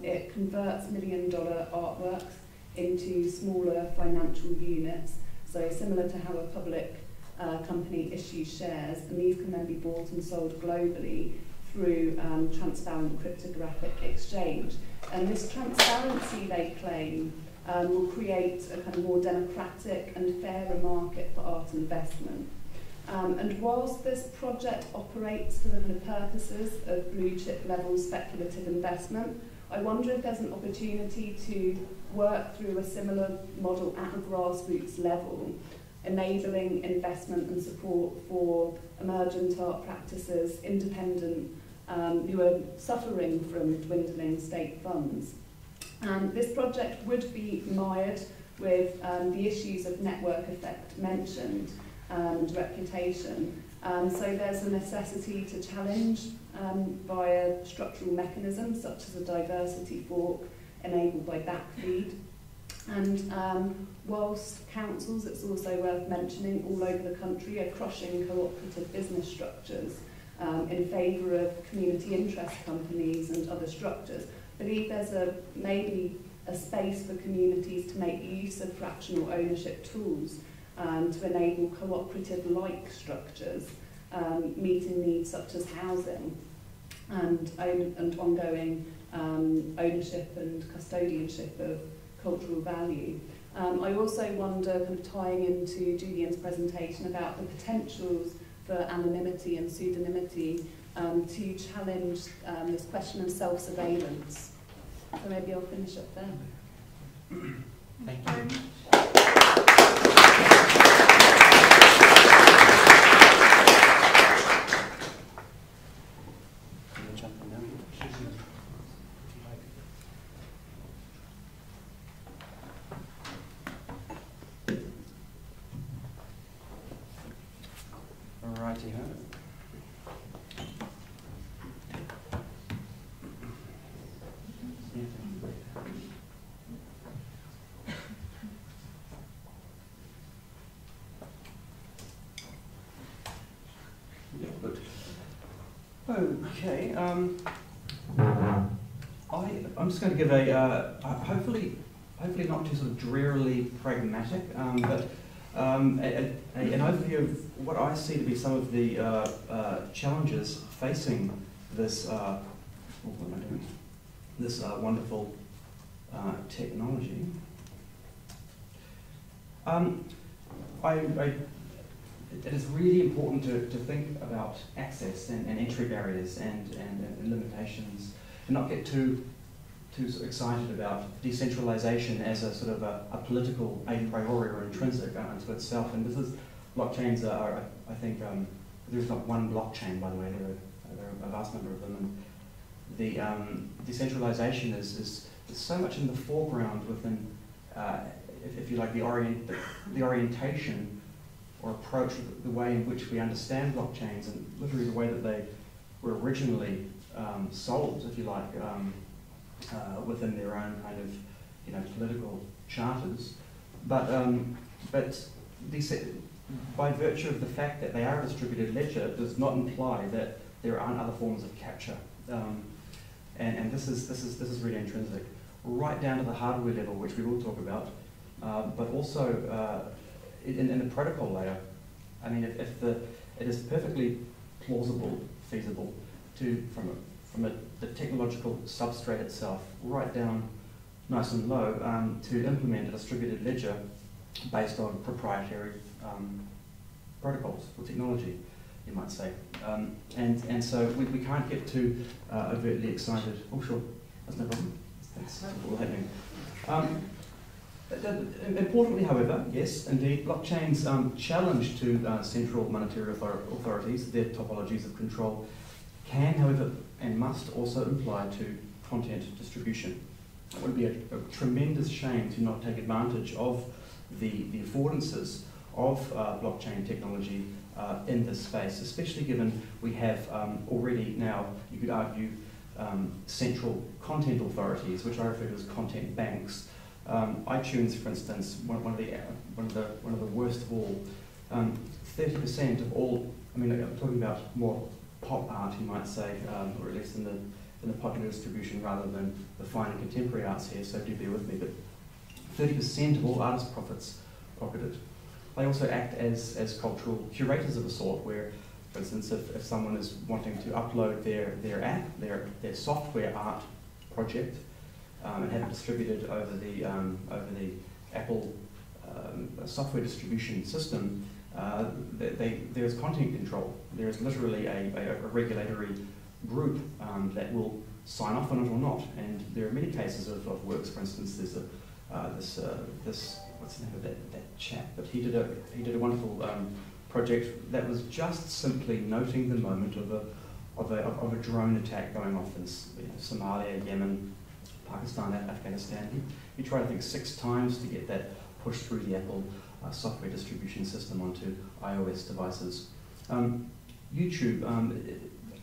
It converts $1 million artworks into smaller financial units, so similar to how a public company issues shares, and these can then be bought and sold globally through transparent cryptographic exchange. And this transparency, they claim, will create a kind of more democratic and fairer market for art investment. And whilst this project operates for the purposes of blue chip level speculative investment, I wonder if there's an opportunity to work through a similar model at a grassroots level, enabling investment and support for emergent art practices, independent, who are suffering from dwindling state funds. This project would be mired with the issues of network effect mentioned and reputation. So there's a necessity to challenge via structural mechanisms such as a diversity fork enabled by backfeed. And whilst councils, it's also worth mentioning, all over the country are crushing cooperative business structures in favour of community interest companies and other structures, I believe there's maybe a space for communities to make use of fractional ownership tools to enable cooperative-like structures, meeting needs such as housing and ongoing ownership and custodianship of cultural value. I also wonder, kind of tying into Julian's presentation, about the potentials for anonymity and pseudonymity to challenge this question of self-surveillance. So maybe I'll finish up there. Thank you. Righty ho. Okay. I'm just going to give a hopefully not too sort of drearily pragmatic, but an overview of what I see to be some of the challenges facing this this wonderful technology. It is really important to think about access and entry barriers and limitations, and not get too excited about decentralization as a sort of a political a priori or intrinsic unto itself. And this is, blockchains are, I think, there's not one blockchain, by the way, there are a vast number of them. And the decentralization is so much in the foreground within, if you like, the orientation or approach, the way in which we understand blockchains, and literally the way that they were originally sold, if you like, within their own kind of, political charters. But by virtue of the fact that they are a distributed ledger, does not imply that there aren't other forms of capture. And this is really intrinsic, right down to the hardware level, which we will talk about, but also in the protocol layer. I mean, it is perfectly plausible, feasible, from the technological substrate itself, right down nice and low, to implement a distributed ledger based on proprietary protocols or technology, you might say. And so we can't get too overtly excited. Oh, sure, that's no problem. That's all happening. Importantly, however, yes, indeed, blockchain's challenge to central monetary authorities, their topologies of control, can, however, and must also apply to content distribution. It would be a tremendous shame to not take advantage of the affordances of blockchain technology in this space, especially given we have already now, you could argue, central content authorities, which I refer to as content banks. iTunes, for instance, one of the worst of all. 30% of all, I mean, I'm talking about more pop art, you might say, or at least in the popular distribution rather than the fine and contemporary arts here, so do bear with me, but 30% of all artist profits pocketed. They also act as cultural curators of a sort, where, for instance, if someone is wanting to upload their app, their software art project, and have it distributed over the Apple software distribution system, there is content control. There is literally a regulatory group that will sign off on it or not. And there are many cases of works. For instance, there's this what's the name of that chap? But he did a wonderful project that was just simply noting the moment of a drone attack going off in Somalia, Yemen, Pakistan, Afghanistan. He tried, I think, 6 times to get that pushed through the Apple software distribution system onto iOS devices. YouTube,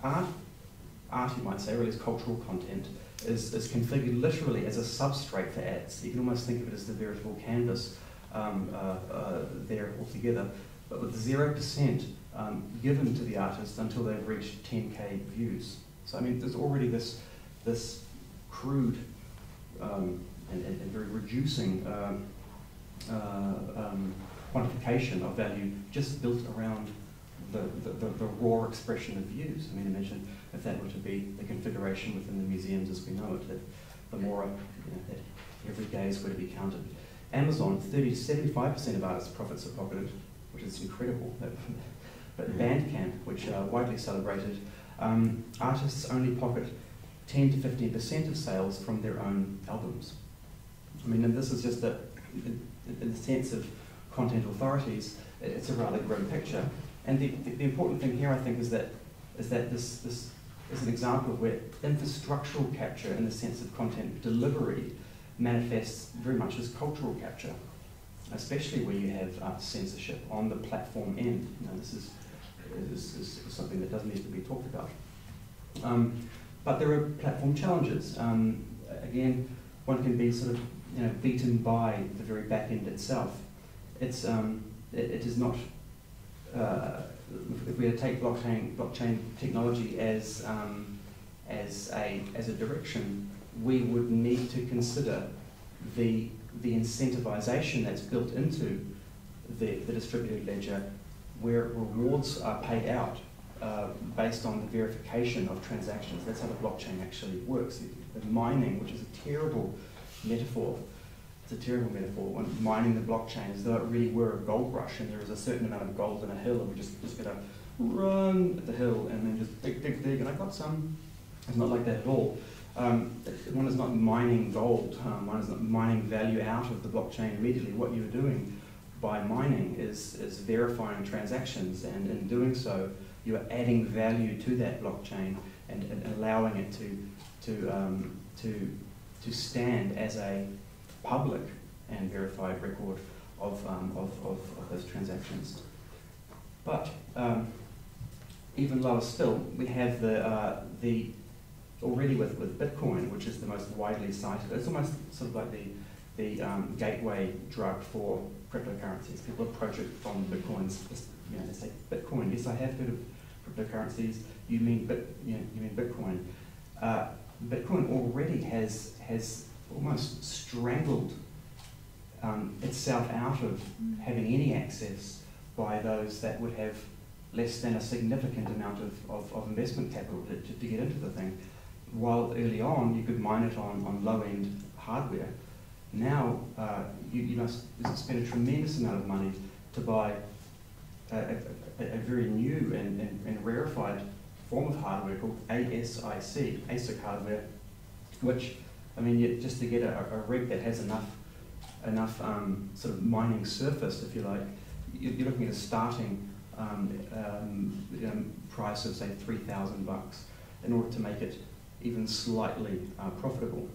art, you might say, or at least cultural content, is configured literally as a substrate for ads. You can almost think of it as the veritable canvas there altogether, but with 0% given to the artist until they've reached 10K views. So I mean, there's already this crude and very reducing quantification of value just built around the raw expression of views. I mean, imagine if that were to be the configuration within the museums as we know it, that the more that every gaze were to be counted. Amazon, 30 to 75% of artists' profits are pocketed, which is incredible. But Bandcamp, which are widely celebrated, artists only pocket 10 to 15% of sales from their own albums. I mean, and this is just in the sense of content authorities, it's a rather grim picture. And the important thing here, I think, is that this is an example of where infrastructural capture, in the sense of content delivery, manifests very much as cultural capture, especially where you have censorship on the platform end. You know, this is something that doesn't need to be talked about. But there are platform challenges. Again, one can be sort of beaten by the very back end itself. It is not. If we were to take blockchain technology as a direction, we would need to consider the incentivization that's built into the distributed ledger, where rewards are paid out based on the verification of transactions. That's how the blockchain actually works. The mining, which is a terrible metaphor. It's a terrible metaphor, when mining the blockchain as though it really were a gold rush and there is a certain amount of gold in a hill and we're just going to run at the hill and then just dig, and I got some. It's not like that at all. One is not mining gold, one is not mining value out of the blockchain immediately. What you're doing by mining is verifying transactions, and in doing so, you are adding value to that blockchain and allowing it to stand as a public and verified record of those transactions. But even lower still, we have the already with Bitcoin, which is the most widely cited. It's almost sort of like the gateway drug for cryptocurrencies. People approach it from Bitcoin's, they say Bitcoin. Yes, I have heard of cryptocurrencies. You mean Bitcoin? Bitcoin already has almost strangled itself out of having any access by those that would have less than a significant amount of investment capital to get into the thing. While early on you could mine it on low-end hardware, now you must spend a tremendous amount of money to buy a very new and rarefied form of hardware called ASIC hardware, which, I mean, just to get a rig that has enough sort of mining surface, if you like, you're looking at a starting price of say $3,000 in order to make it even slightly profitable.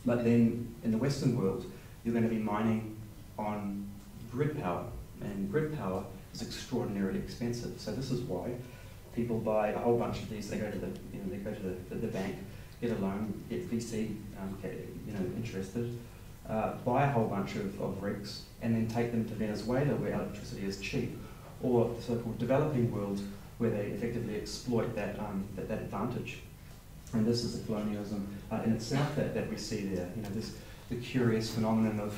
But then in the Western world, you're going to be mining on grid power, and grid power is extraordinarily expensive. So this is why people buy a whole bunch of these. They go to the bank, get a loan, get VC, interested, buy a whole bunch of rigs, and then take them to Venezuela where electricity is cheap, or the so-called developing world where they effectively exploit that advantage. And this is the colonialism in itself that we see there. The curious phenomenon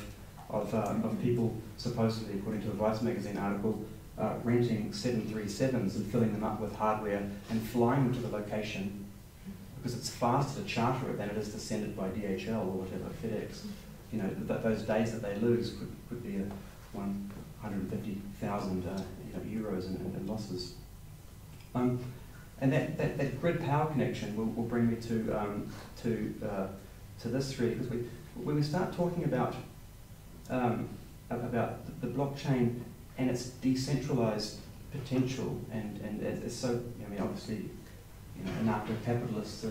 of people supposedly, according to a Vice magazine article, renting 737s and filling them up with hardware and flying them to the location because it's faster to charter it than it is to send it by DHL or whatever, FedEx. Those days that they lose could be 150,000 euros in losses. And that grid power connection will bring me to this really, because when we start talking about the blockchain and its decentralized potential, and it's so, obviously, anarcho-capitalists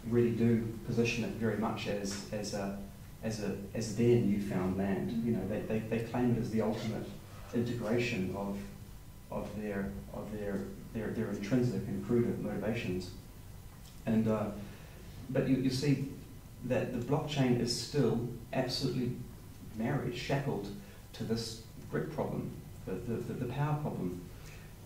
really do position it very much as their newfound land. They claim it as the ultimate integration of their intrinsic and crude motivations. And but you see that the blockchain is still absolutely married, shackled to this grid problem, the power problem.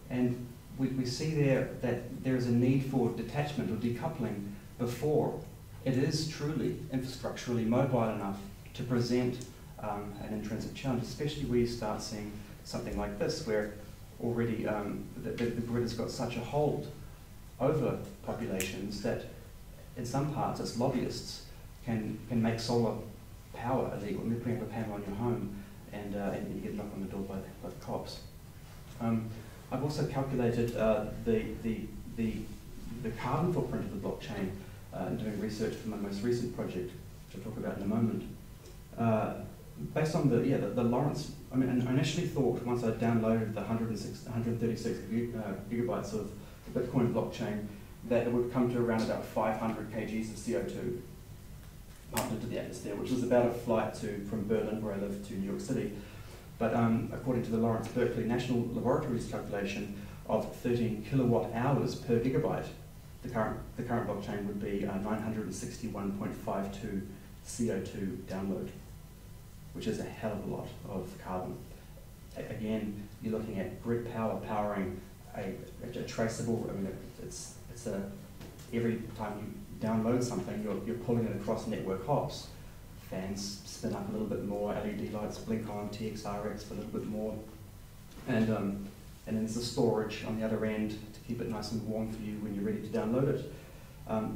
And we see there that there is a need for detachment or decoupling before it is truly infrastructurally mobile enough to present an intrinsic challenge, especially where you start seeing something like this, where already the grid has got such a hold over populations that in some parts its lobbyists can make solar power illegal. You're putting up a panel on your home and you get knocked on the door by the cops. I've also calculated the carbon footprint of the blockchain in doing research for my most recent project, which I'll talk about in a moment. Based on the Lawrence, I initially thought once I downloaded the 136 gigabytes of the Bitcoin blockchain that it would come to around about 500 kgs of CO2 pumped into the atmosphere, which is about a flight from Berlin, where I live, to New York City. But according to the Lawrence Berkeley National Laboratory's calculation of 13 kilowatt hours per gigabyte, the current blockchain would be 961.52 CO2 download, which is a hell of a lot of carbon. Again, you're looking at grid power powering a traceable. It's every time you download something, you're pulling it across network hops. Fans spin up a little bit more, LED lights blink on, TXRX for a little bit more, and then there's the storage on the other end to keep it nice and warm for you when you're ready to download it.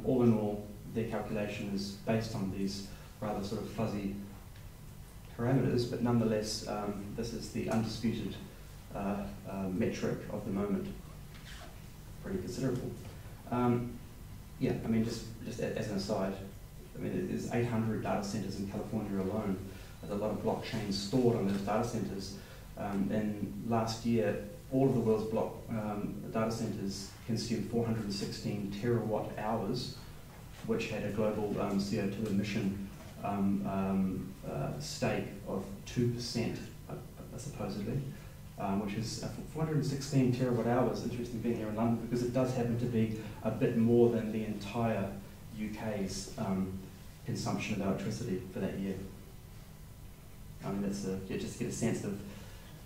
All in all, their calculation is based on these rather sort of fuzzy parameters, but nonetheless, this is the undisputed metric of the moment. Pretty considerable. Just as an aside, there's 800 data centers in California alone. There's a lot of blockchains stored on those data centers. And last year, all of the world's data centers consumed 416 terawatt hours, which had a global CO2 emission stake of 2%, supposedly, which is 416 terawatt hours. Interesting being here in London, because it does happen to be a bit more than the entire UK's consumption of electricity for that year. That's just to get a sense of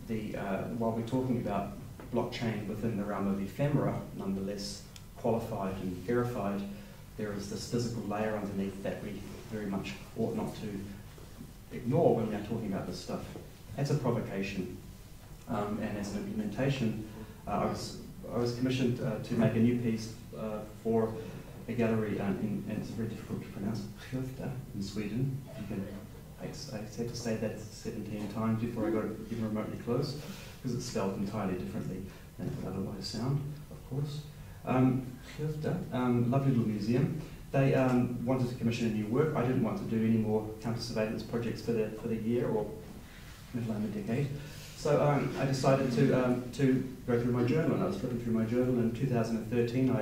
the, while we're talking about blockchain within the realm of ephemera, nonetheless qualified and verified, there is this physical layer underneath that we very much ought not to ignore when we are talking about this stuff. As a provocation and as an implementation, I was commissioned to make a new piece for a gallery, and it's very difficult to pronounce, in Sweden. I had to say that 17 times before I got it even remotely close, because it's spelled entirely differently than it would otherwise sound, of course. Lovely little museum. They wanted to commission a new work. I didn't want to do any more counter-surveillance projects for the year or middle of the decade. So I decided to go through my journal, and I was flipping through my journal in 2013.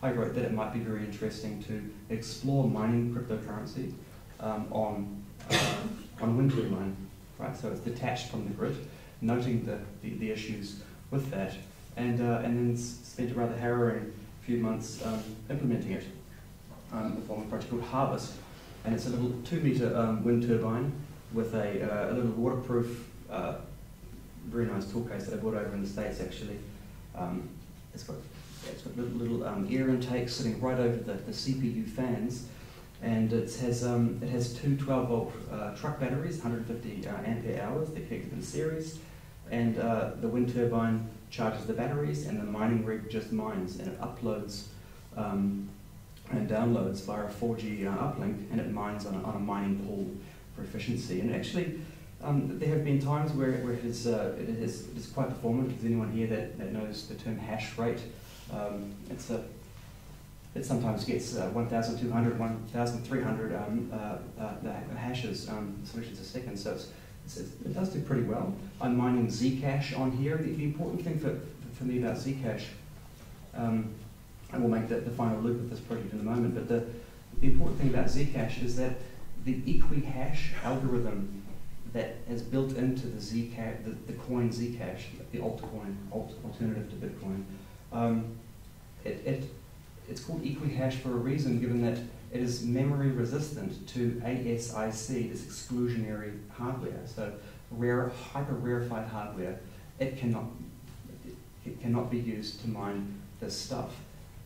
I wrote that it might be very interesting to explore mining cryptocurrency on wind turbine, right? So it's detached from the grid, noting the issues with that, and then spent a rather harrowing few months implementing it in the form of a project called Harvest. And it's a little 2-metre wind turbine with a little waterproof, very nice tool case that I bought over in the States actually. It's got little air intakes sitting right over the CPU fans, and it has 2 12-volt truck batteries, 150 ampere hours. They're connected in series, and the wind turbine charges the batteries, and the mining rig just mines, and it uploads and downloads via a 4G uplink, and it mines on a mining pool for efficiency. And actually, there have been times where it is quite performant. Is anyone here that knows the term hash rate? It sometimes gets 1,200, 1,300 hashes, solutions a second. So it does do pretty well. I'm mining Zcash on here. The important thing for me about Zcash, I will make the final loop of this project in a moment, but the important thing about Zcash is that the equi-hash algorithm that is built into the Zcash, the coin Zcash, the altcoin, alternative to Bitcoin, it's called equi-hash for a reason, given that it is memory resistant to ASIC, this exclusionary hardware. So hyper-rarefied hardware, it cannot be used to mine this stuff.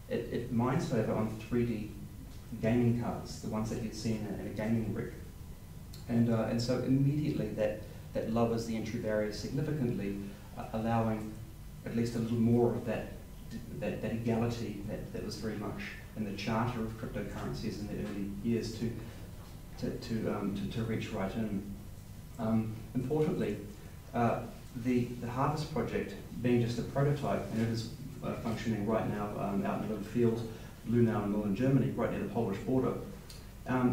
It mines, however, on 3D gaming cards, the ones that you'd see in a gaming rig. And so immediately that lowers the entry barrier significantly, allowing at least a little more of that equality that was very much in the charter of cryptocurrencies in the early years to reach right in. Importantly, the Harvest project, being just a prototype, and it is functioning right now out in a little field, Lunau in northern Germany, right near the Polish border,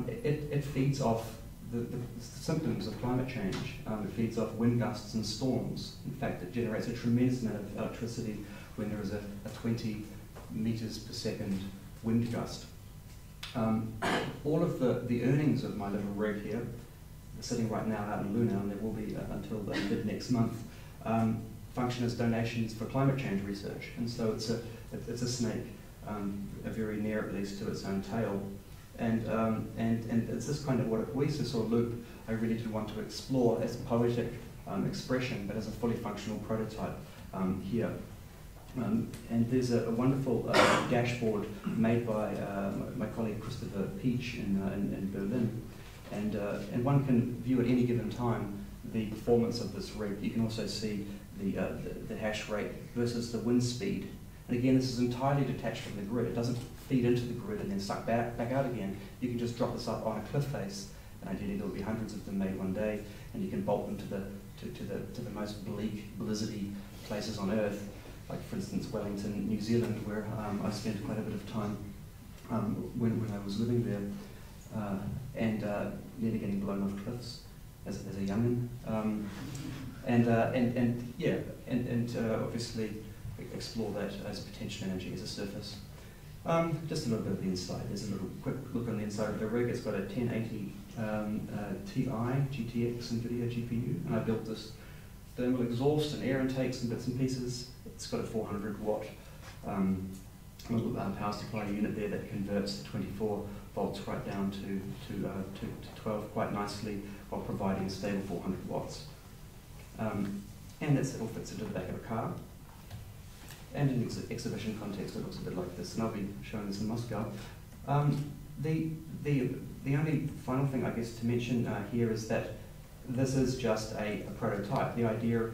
it feeds off the symptoms of climate change. It feeds off wind gusts and storms. In fact, it generates a tremendous amount of electricity when there is a 20 meters per second wind gust. All of the earnings of my little rig here, sitting right now out in Lunau, and there will be until the mid next month, function as donations for climate change research. And so it's a snake, very near at least to its own tail. And it's this kind of what we saw loop I really did want to explore as a poetic expression, but as a fully functional prototype here. And there's a wonderful dashboard made by my colleague Christopher Peach in Berlin, and one can view at any given time the performance of this rig. You can also see the hash rate versus the wind speed. And again, this is entirely detached from the grid. It doesn't feed into the grid and then suck back out again. You can just drop this up on a cliff face, and ideally there will be hundreds of them made one day, and you can bolt them to the most bleak, blizzardy places on Earth, like for instance Wellington, New Zealand, where I spent quite a bit of time when I was living there, and nearly getting blown off cliffs as a young'un, and obviously explore that as potential energy as a surface. Just a little bit of the inside. There's a little quick look on the inside of the rig. It's got a 1080 Ti GTX NVIDIA GPU, and I built this thermal exhaust and air intakes and bits and pieces. It's got a 400 watt little power supply unit there that converts the 24 volts right down to 12 quite nicely, while providing a stable 400 watts. And it all fits into the back of a car. And in exhibition context, it looks a bit like this, and I'll be showing this in Moscow. The only final thing, I guess, to mention here is that this is just a prototype. The idea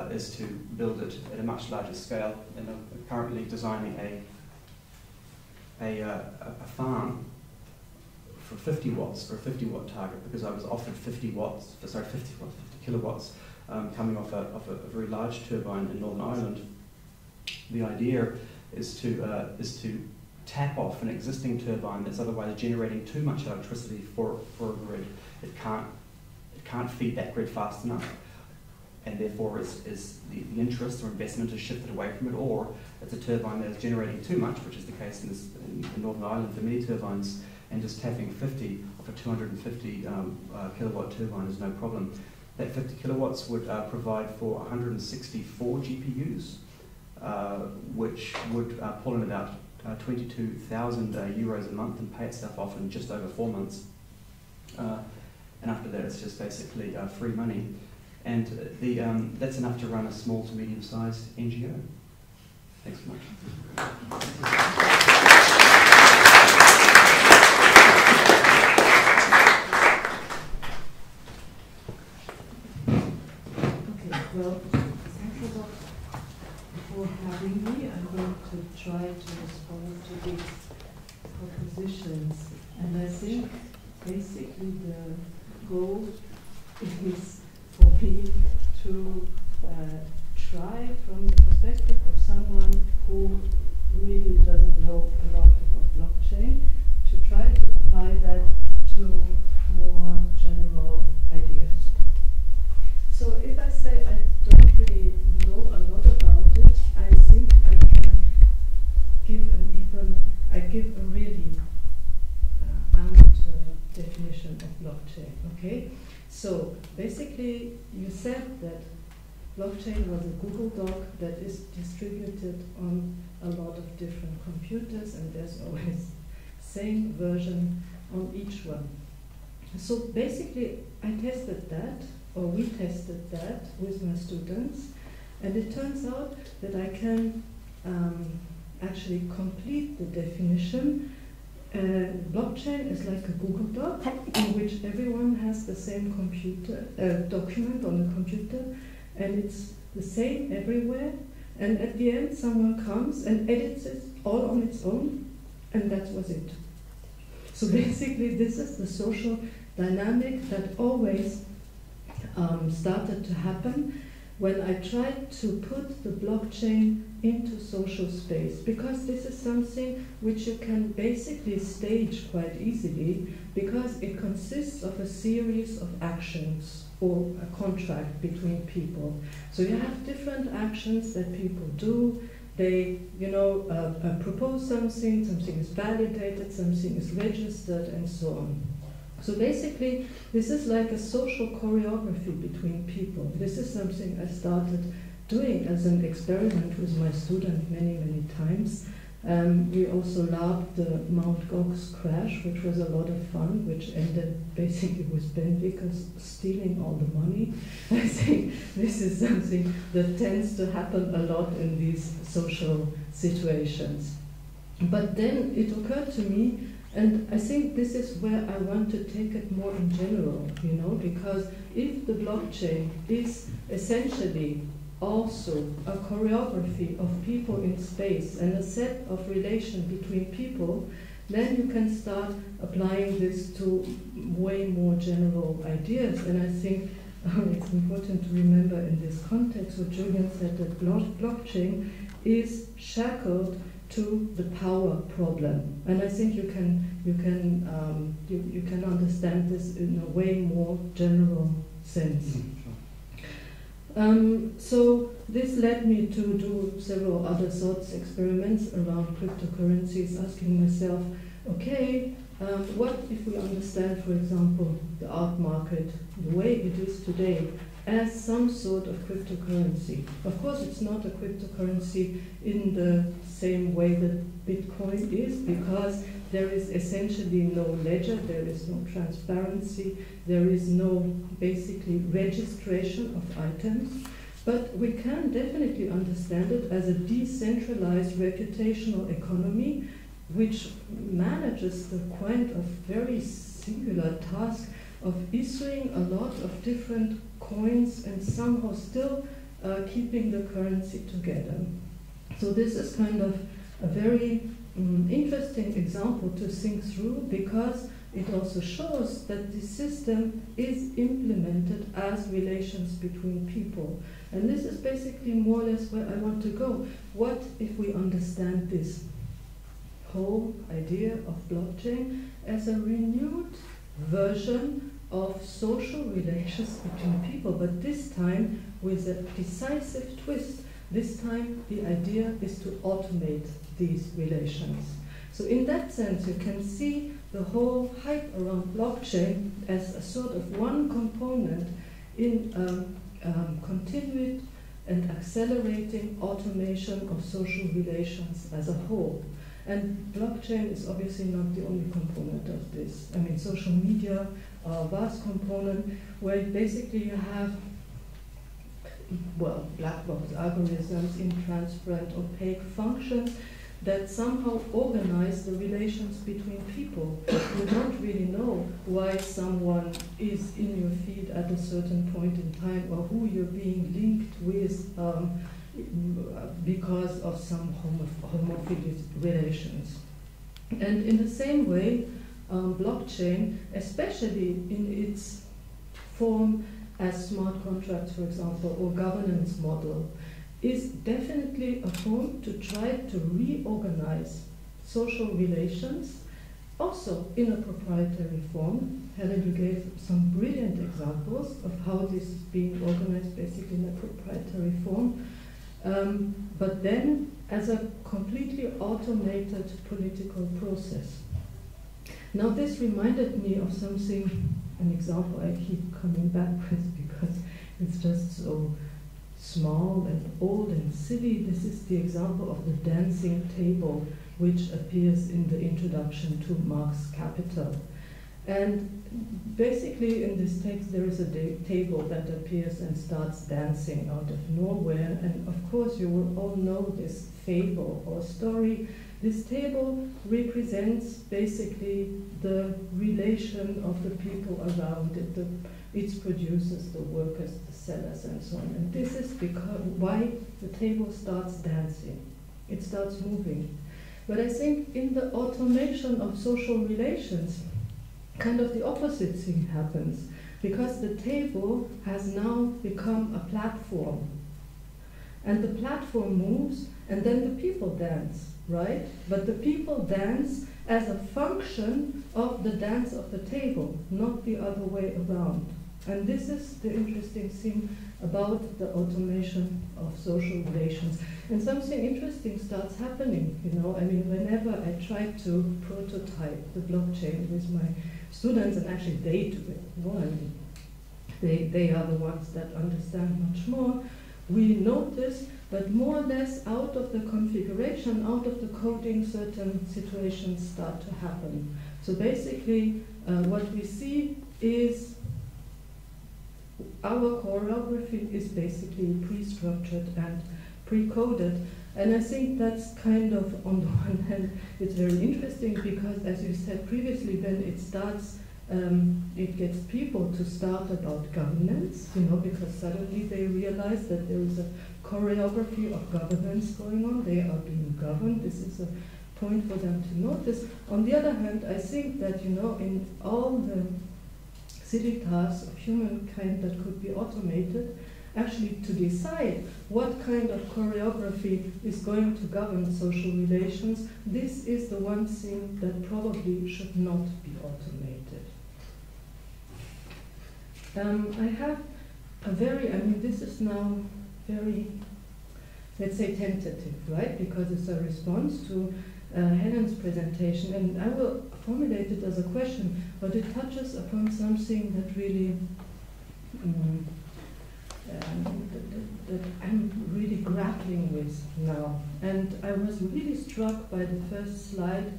is to build it at a much larger scale, and I'm currently designing a farm for 50 watts, for a 50 watt target, because I was offered 50 kilowatts coming off a very large turbine in Northern Ireland. The idea is to tap off an existing turbine that's otherwise generating too much electricity for a grid. It can't feed that grid fast enough, and therefore is the interest or investment is shifted away from it, or it's a turbine that is generating too much, which is the case in Northern Ireland for many turbines, and just tapping 50 of a 250 kilowatt turbine is no problem. That 50 kilowatts would provide for 164 GPUs, which would pull in about 22,000 euros a month and pay itself off in just over 4 months. And after that, it's just basically free money. And that's enough to run a small to medium-sized NGO. Thanks so much. Well, thank you for having me. I'm going to try to respond to these propositions. And I think basically the goal is for me to try from the perspective of someone who really doesn't know a lot about blockchain, to try to apply that to more general ideas. So if I say I don't really know a lot about it, I think I can give a really definition of blockchain. Okay, so basically you said that blockchain was a Google Doc that is distributed on a lot of different computers, and there's always same version on each one. So basically I tested that, or we tested that with my students, and it turns out that I can actually complete the definition. Blockchain is like a Google Doc in which everyone has the same computer document on the computer, and it's the same everywhere, and at the end someone comes and edits it all on its own, and that was it. So basically this is the social dynamic that always started to happen when I tried to put the blockchain into social space, because this is something which you can basically stage quite easily, because it consists of a series of actions or a contract between people. So you have different actions that people do. They, propose something, something is validated, something is registered, and so on. So basically, this is like a social choreography between people. This is something I started doing as an experiment with my student many, many times. We also loved the Mt. Gox crash, which was a lot of fun, which ended basically with Ben Vickers stealing all the money. I think this is something that tends to happen a lot in these social situations. But then it occurred to me, and I think this is where I want to take it more in general, because if the blockchain is essentially also a choreography of people in space and a set of relations between people, then you can start applying this to way more general ideas. And I think it's important to remember in this context what Julian said, that blockchain is shackled to the power problem, and I think you can understand this in a way more general sense. So this led me to do several other sorts of experiments around cryptocurrencies, asking myself, okay, what if we understand, for example, the art market the way it is today as some sort of cryptocurrency? Of course, it's not a cryptocurrency in the same way that Bitcoin is, because there is essentially no ledger, there is no transparency, there is no basically registration of items. But we can definitely understand it as a decentralized reputational economy which manages the kind of very singular task of issuing a lot of different coins and somehow still keeping the currency together. So this is kind of a very interesting example to think through, because it also shows that the system is implemented as relations between people. And this is basically more or less where I want to go. What if we understand this? whole idea of blockchain as a renewed version of social relations between people, but this time with a decisive twist. This time the idea is to automate these relations. So in that sense, you can see the whole hype around blockchain as a sort of one component in continued and accelerating automation of social relations as a whole. And blockchain is obviously not the only component of this. I mean, social media are a vast component where basically you have, well, black box algorithms, intransparent, opaque functions that somehow organize the relations between people. You don't really know why someone is in your feed at a certain point in time, or who you're being linked with because of some homophilic relations. And in the same way, blockchain, especially in its form as smart contracts, for example, or governance model, is definitely a form to try to reorganize social relations, also in a proprietary form. Helen, you gave some brilliant examples of how this is being organized basically in a proprietary form, but then as a completely automated political process. Now this reminded me of something, an example I keep coming back with because it's just so small and old and silly. This is the example of the dancing table, which appears in the introduction to Marx Capital. And basically in this text there is a table that appears and starts dancing out of nowhere. And of course you will all know this fable or story. This table represents basically the relation of the people around it, its producers, the workers, the sellers, and so on. And this is because why the table starts dancing. It starts moving. But I think in the automation of social relations, kind of the opposite thing happens, because the table has now become a platform. And the platform moves, and then the people dance, right? But the people dance as a function of the dance of the table, not the other way around. And this is the interesting thing about the automation of social relations. And something interesting starts happening, you know. I mean, whenever I try to prototype the blockchain with my students, and actually they do it, you know, I mean, they are the ones that understand much more, we notice that more or less out of the configuration, out of the coding, certain situations start to happen. So basically, what we see is our choreography is basically pre-structured and pre-coded. And I think that's kind of, on the one hand, it's very interesting because, as you said previously, then it starts, it gets people to start about governance, you know, because suddenly they realize that there is a choreography of governance going on. They are being governed. This is a point for them to notice. On the other hand, I think that, you know, in all the silly tasks of humankind that could be automated, actually to decide what kind of choreography is going to govern social relations, this is the one thing that probably should not be automated. I have a very, I mean, this is now very, let's say, tentative, right? Because it's a response to Helen's presentation, and I will formulate it as a question, but it touches upon something that really that I'm really grappling with now. And I was really struck by the first slide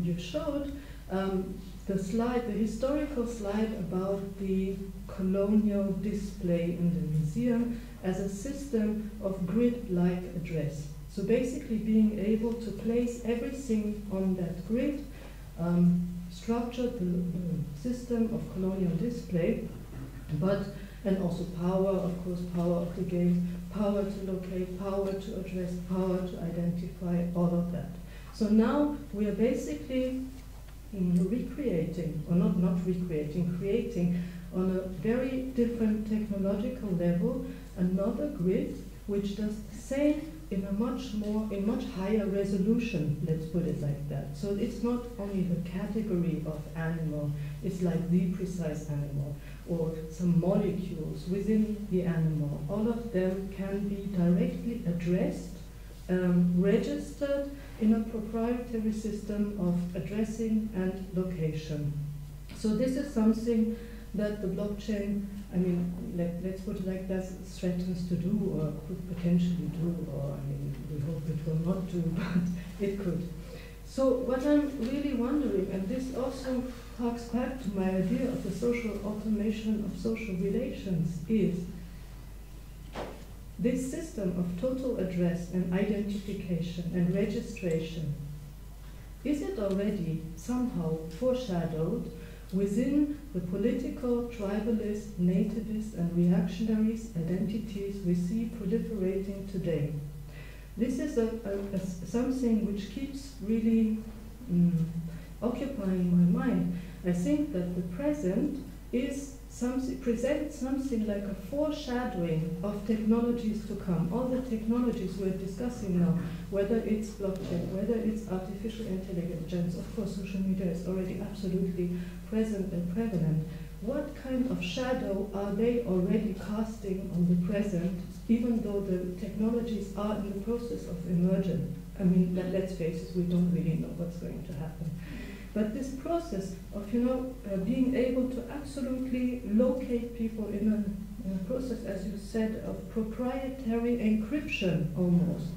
you showed, the historical slide about the colonial display in the museum as a system of grid-like address. So basically being able to place everything on that grid, structured the system of colonial display, and also power, of course, power of the game, power to locate, power to address, power to identify, all of that. So now we are basically recreating, or not recreating, creating on a very different technological level another grid which does the same in much higher resolution, let's put it like that. So it's not only the category of animal, it's like the precise animal, or some molecules within the animal. All of them can be directly addressed, registered in a proprietary system of addressing and location. So this is something that the blockchain, I mean, let's put it like that, threatens to do or could potentially do, or I mean, we hope it will not do, but it could. So what I'm really wondering, and this also harks back to my idea of the social automation of social relations, is this system of total address and identification and registration, is it already somehow foreshadowed within the political, tribalist, nativist, and reactionaries identities we see proliferating today? This is something which keeps really occupying my mind. I think that the present is presents something like a foreshadowing of technologies to come. All the technologies we're discussing now, whether it's blockchain, whether it's artificial intelligence, of course social media is already absolutely present and prevalent. What kind of shadow are they already casting on the present, even though the technologies are in the process of emergence? I mean, let's face it, we don't really know what's going to happen. But this process of, being able to absolutely locate people in a process, as you said, of proprietary encryption almost,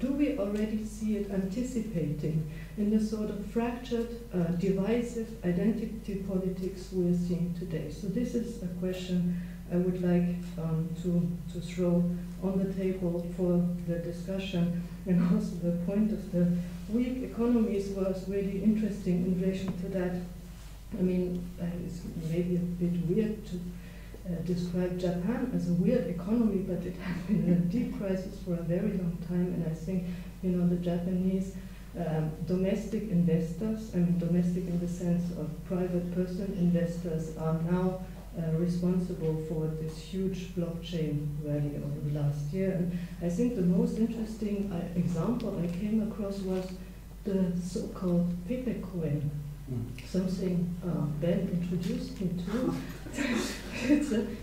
do we already see it anticipating in the sort of fractured, divisive identity politics we're seeing today? So this is a question I would like to throw on the table for the discussion. And also the point of the weak economies was really interesting in relation to that. I mean, it's maybe a bit weird to describe Japan as a weird economy, but it has been in a deep crisis for a very long time, and I think, the Japanese domestic investors, I mean domestic in the sense of private person investors, are now responsible for this huge blockchain rally over the last year. And I think the most interesting example I came across was the so-called paper coin, something Ben introduced me to.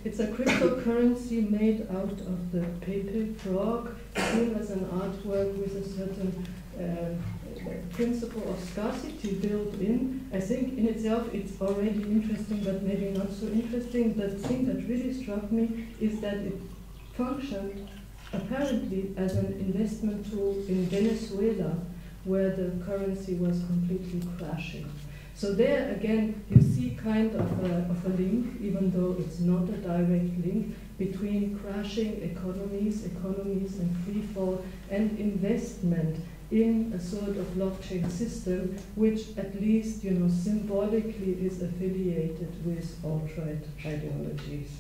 It's a cryptocurrency made out of the paper frog, seen as an artwork with a certain principle of scarcity built in. I think in itself it's already interesting, but maybe not so interesting. The thing that really struck me is that it functioned apparently as an investment tool in Venezuela, where the currency was completely crashing. So there again, you see kind of a link, even though it's not a direct link, between crashing economies and free fall, and investment in a sort of blockchain system, which at least, symbolically is affiliated with alt-right ideologies.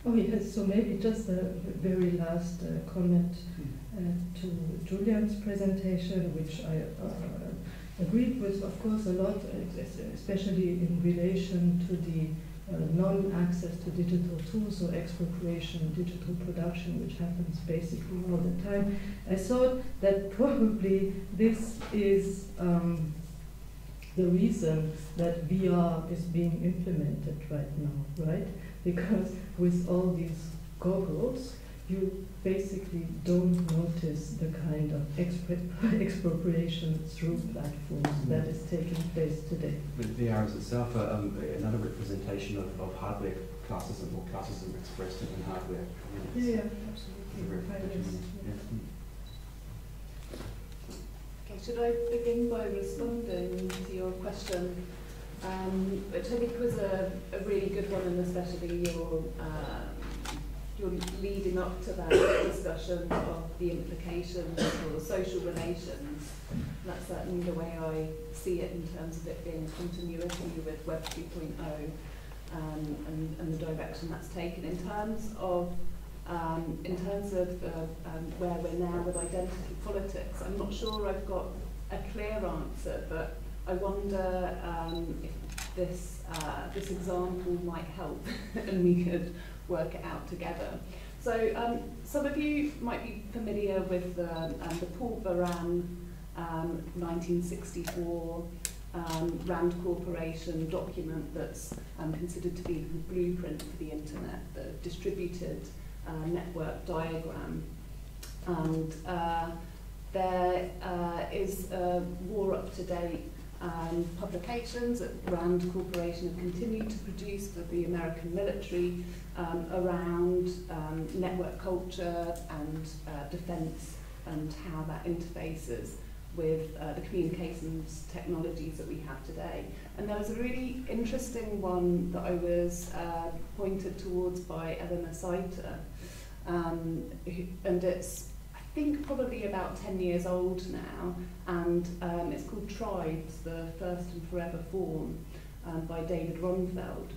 Oh yes, so maybe just a very last comment to Julian's presentation, which I agreed with, of course, a lot, especially in relation to the non-access to digital tools, or expropriation, digital production, which happens basically all the time. I thought that probably this is the reason that VR is being implemented right now, right? Because with all these goggles, you basically don't notice the kind of expropriation through platforms that is taking place today. But VR is itself another representation of hardware classism, or classism expressed in hardware. Yeah, absolutely. Okay, should I begin by responding to your question, which I think was a really good one, and especially you're leading up to that discussion of the implications for social relations. And that's certainly the way I see it, in terms of it being a continuity with Web 2.0 and the direction that's taken. In terms of where we're now with identity politics, I'm not sure I've got a clear answer, but I wonder if this example might help and we could work it out together. So some of you might be familiar with the Paul Baran 1964 Rand Corporation document that's considered to be the blueprint for the internet, the distributed network diagram. And there is more up-to-date publications that Rand Corporation have continued to produce for the American military around network culture and defense and how that interfaces with the communications technologies that we have today. And there was a really interesting one that I was pointed towards by Eleanor Saiter, and it's, I think, probably about 10 years old now, and it's called Tribes, the First and Forever Form, by David Ronfeld.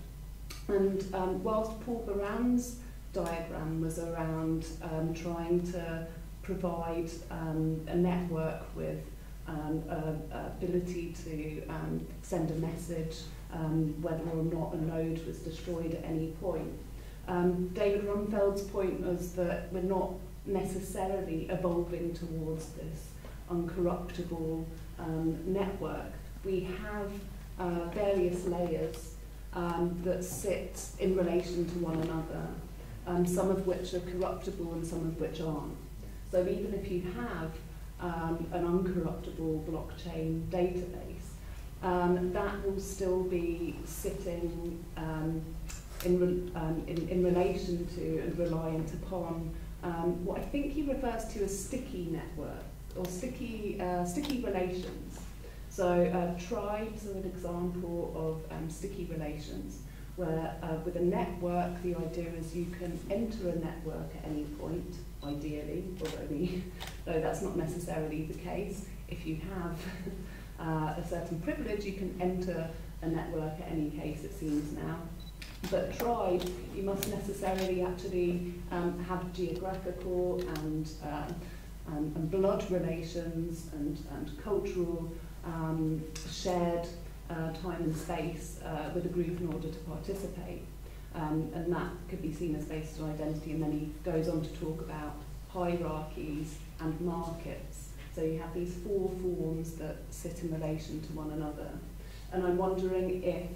And whilst Paul Baran's diagram was around trying to provide a network with ability to send a message whether or not a node was destroyed at any point. David Rumfeld's point was that we're not necessarily evolving towards this uncorruptible network. We have various layers that sit in relation to one another, some of which are corruptible and some of which aren't. So even if you have an uncorruptible blockchain database, that will still be sitting in relation to and reliant upon what I think he refers to as sticky network or sticky relations. So tribes are an example of sticky relations, where with a network, the idea is you can enter a network at any point, ideally, though that's not necessarily the case. If you have a certain privilege, you can enter a network at any case, it seems now. But tribe, you must necessarily actually have geographical and blood relations and cultural shared time and space with a group in order to participate. And that could be seen as based on identity, and then he goes on to talk about hierarchies and markets. So you have these four forms that sit in relation to one another. And I'm wondering if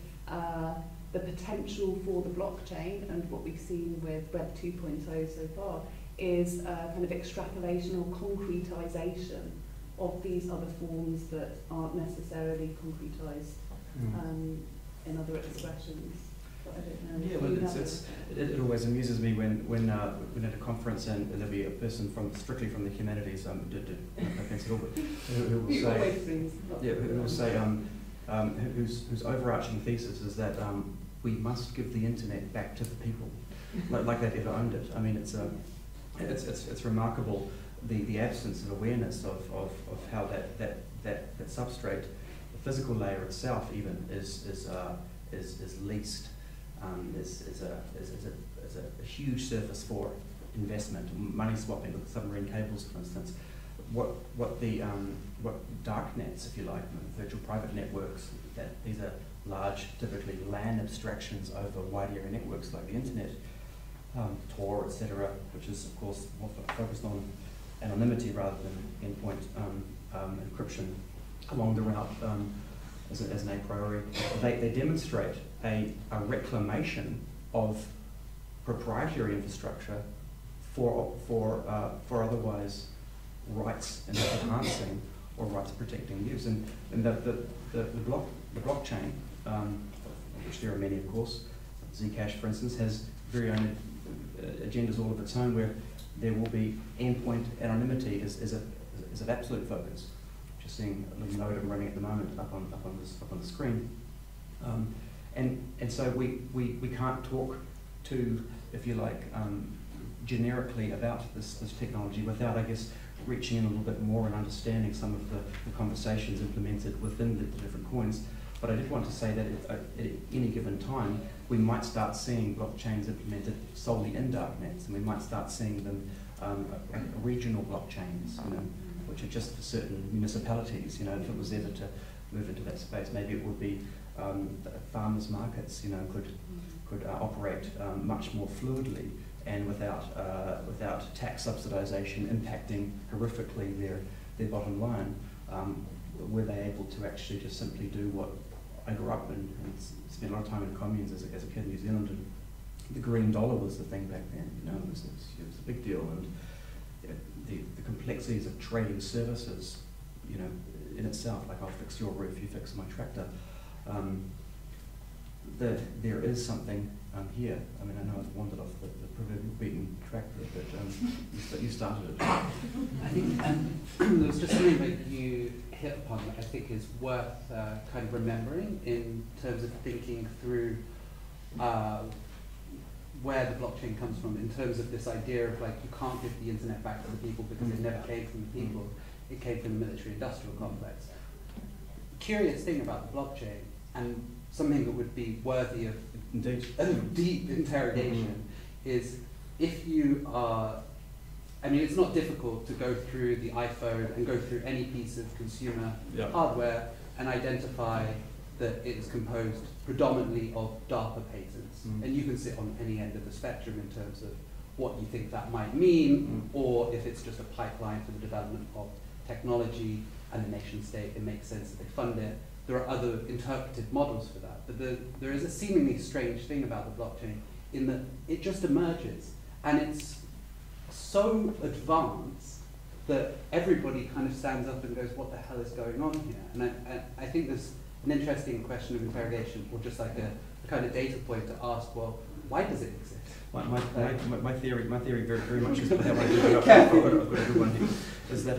the potential for the blockchain and what we've seen with Web 2.0 so far is a kind of extrapolation or concretization of these other forms that aren't necessarily concretized in other expressions. But I don't know. Yeah, well, it always amuses me when at a conference and there'll be a person strictly from the humanities, no offense at all, but who will say, whose overarching thesis is that we must give the internet back to the people, like they've ever owned it. I mean, it's remarkable the absence of awareness of how that substrate, the physical layer itself, even is leased, is a huge surface for investment, money swapping with submarine cables, for instance. What dark nets, if you like, virtual private networks, that these are large, typically LAN abstractions over wide area networks like the internet, Tor, etc., which is of course more focused on anonymity rather than endpoint encryption along the route as an a priori. They demonstrate a reclamation of proprietary infrastructure for otherwise rights enhancing or rights protecting use. And the blockchain, which there are many of course, Zcash for instance, has very own agendas all of its own, where there will be endpoint anonymity is an absolute focus. Just seeing a little node I'm running at the moment up on the screen, and so we can't talk to, if you like, generically about this technology without, I guess, reaching in a little bit more and understanding some of the conversations implemented within the different coins. But I did want to say that at any given time, we might start seeing blockchains implemented solely in darknets, and we might start seeing them regional blockchains, which are just for certain municipalities. If it was ever to move into that space, maybe it would be farmers markets, could operate much more fluidly and without tax subsidization impacting horrifically their bottom line. Were they able to actually just simply do what I grew up in and spent a lot of time in communes as a kid in New Zealand, and the green dollar was the thing back then. It was a big deal, and the complexities of trading services, in itself, like I'll fix your roof, you fix my tractor. There is something here. I mean, I know I've wandered off the proverbial beaten track there, but you started it. I think there was just something that you hit upon that I think is worth kind of remembering in terms of thinking through where the blockchain comes from, in terms of this idea of like, you can't give the internet back to the people because it never came from the people, it came from the military-industrial complex. Curious thing about the blockchain, and something that would be worthy of deep interrogation, is if you are, I mean, it's not difficult to go through the iPhone and go through any piece of consumer hardware and identify that it is composed predominantly of DARPA patents. And you can sit on any end of the spectrum in terms of what you think that might mean, or if it's just a pipeline for the development of technology and the nation state, it makes sense that they fund it. There are other interpretive models for that. But there is a seemingly strange thing about the blockchain in that it just emerges, and it's so advanced that everybody kind of stands up and goes, what the hell is going on here? And I think there's an interesting question of interrogation, or just like a kind of data point to ask, well, why does it exist? My theory very much is, I've got a good one here, is that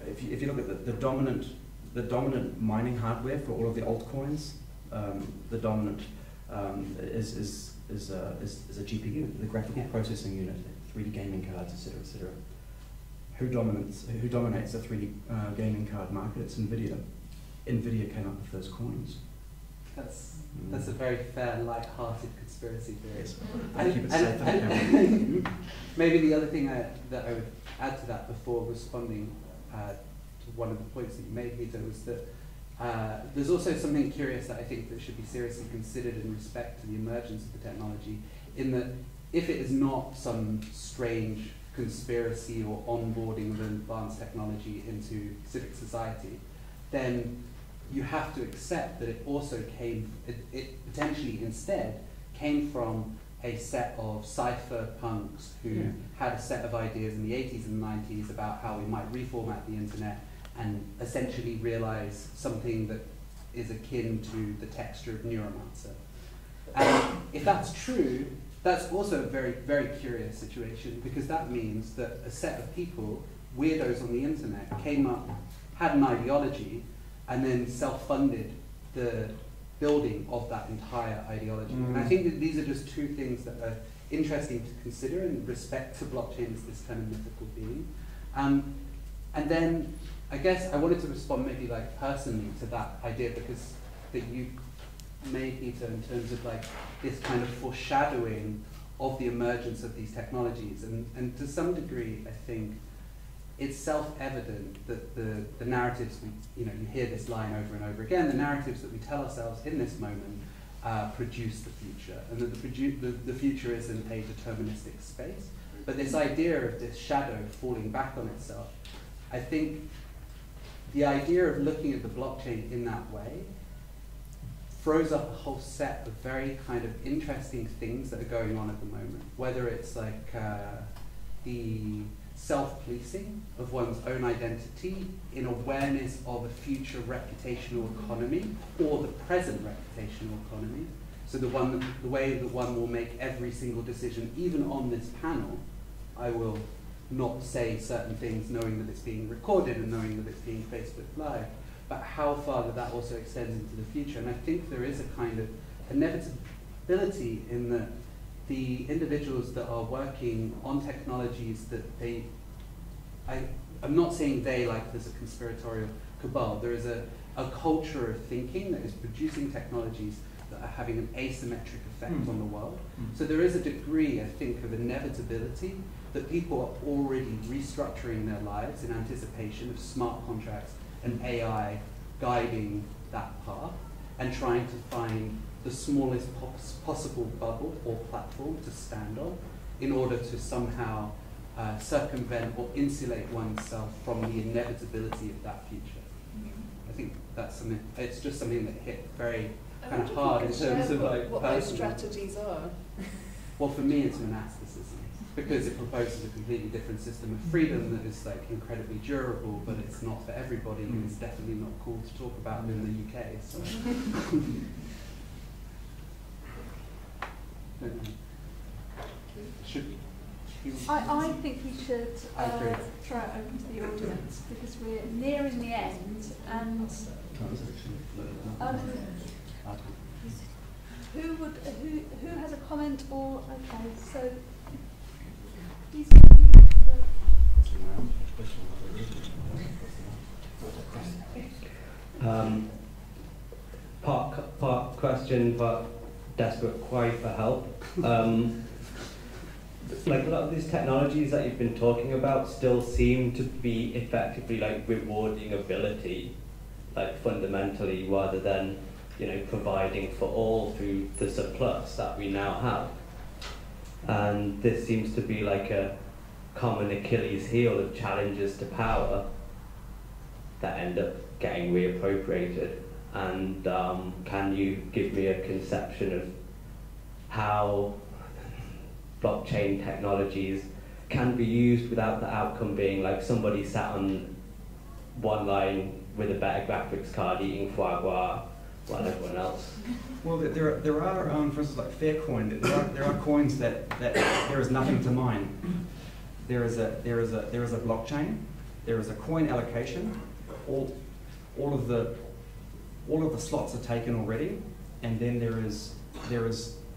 if you look at the dominant mining hardware for all of the altcoins, the dominant is a GPU, the graphical processing unit, 3D gaming cards, etc., etc. Who dominates the 3D gaming card market? It's NVIDIA. NVIDIA came up with those coins. That's a very fair, light-hearted conspiracy theory. Yes. I keep it safe. Maybe the other thing that I would add to that before responding to one of the points that you made, Peter, was that there's also something curious that I think that should be seriously considered in respect to the emergence of the technology, in that if it is not some strange conspiracy or onboarding of advanced technology into civic society, then you have to accept that it also it potentially instead came from a set of cypherpunks who had a set of ideas in the 80s and 90s about how we might reformat the internet and essentially realize something that is akin to the texture of Neuromancer. And if that's true, that's also a very, very curious situation, because that means that a set of people, weirdos on the internet, came up, had an ideology, and then self-funded the building of that entire ideology. And I think that these are just two things that are interesting to consider in respect to blockchain as this kind of mythical being. And then I guess I wanted to respond maybe like personally to that idea, because that you made, Peter, in terms of like this kind of foreshadowing of the emergence of these technologies. And to some degree, I think it's self-evident that the narratives, you hear this line over and over again, the narratives that we tell ourselves in this moment produce the future, and that the future isn't a deterministic space. But this idea of this shadow falling back on itself, I think the idea of looking at the blockchain in that way throws up a whole set of very kind of interesting things that are going on at the moment, whether it's like the self-policing of one's own identity in awareness of a future reputational economy or the present reputational economy. So the way that one will make every single decision, even on this panel, I will not say certain things knowing that it's being recorded and knowing that it's being Facebook Live, but how far that also extends into the future. And I think there is a kind of inevitability in that the individuals that are working on technologies that I'm not saying they like there's a conspiratorial cabal. There is a culture of thinking that is producing technologies that are having an asymmetric effect on the world. So there is a degree, I think, of inevitability that people are already restructuring their lives in anticipation of smart contracts and AI guiding that path. and trying to find the smallest possible bubble or platform to stand on in order to somehow circumvent or insulate oneself from the inevitability of that future. I think that's something, it's just something that hit very kind of hard in terms of like what those strategies are. Well, for me it's monasticism, because it proposes a completely different system of freedom that is like incredibly durable, but it's not for everybody, and it's definitely not cool to talk about in the UK. So. I think we should throw it open to the audience, because we're nearing the end, and who has a comment, or okay, so please part question, but desperate cry for help. Like a lot of these technologies that you've been talking about still seem to be effectively like rewarding ability, like fundamentally, rather than, you know, providing for all through the surplus that we now have. And this seems to be like a common Achilles heel of challenges to power that end up getting reappropriated. And can you give me a conception of how blockchain technologies can be used without the outcome being like somebody sat on one line with a better graphics card eating foie gras while everyone else? Well, there are for instance, like Faircoin. There are coins that there is nothing to mine. There is a blockchain. There is a coin allocation. All of the slots are taken already, and then there is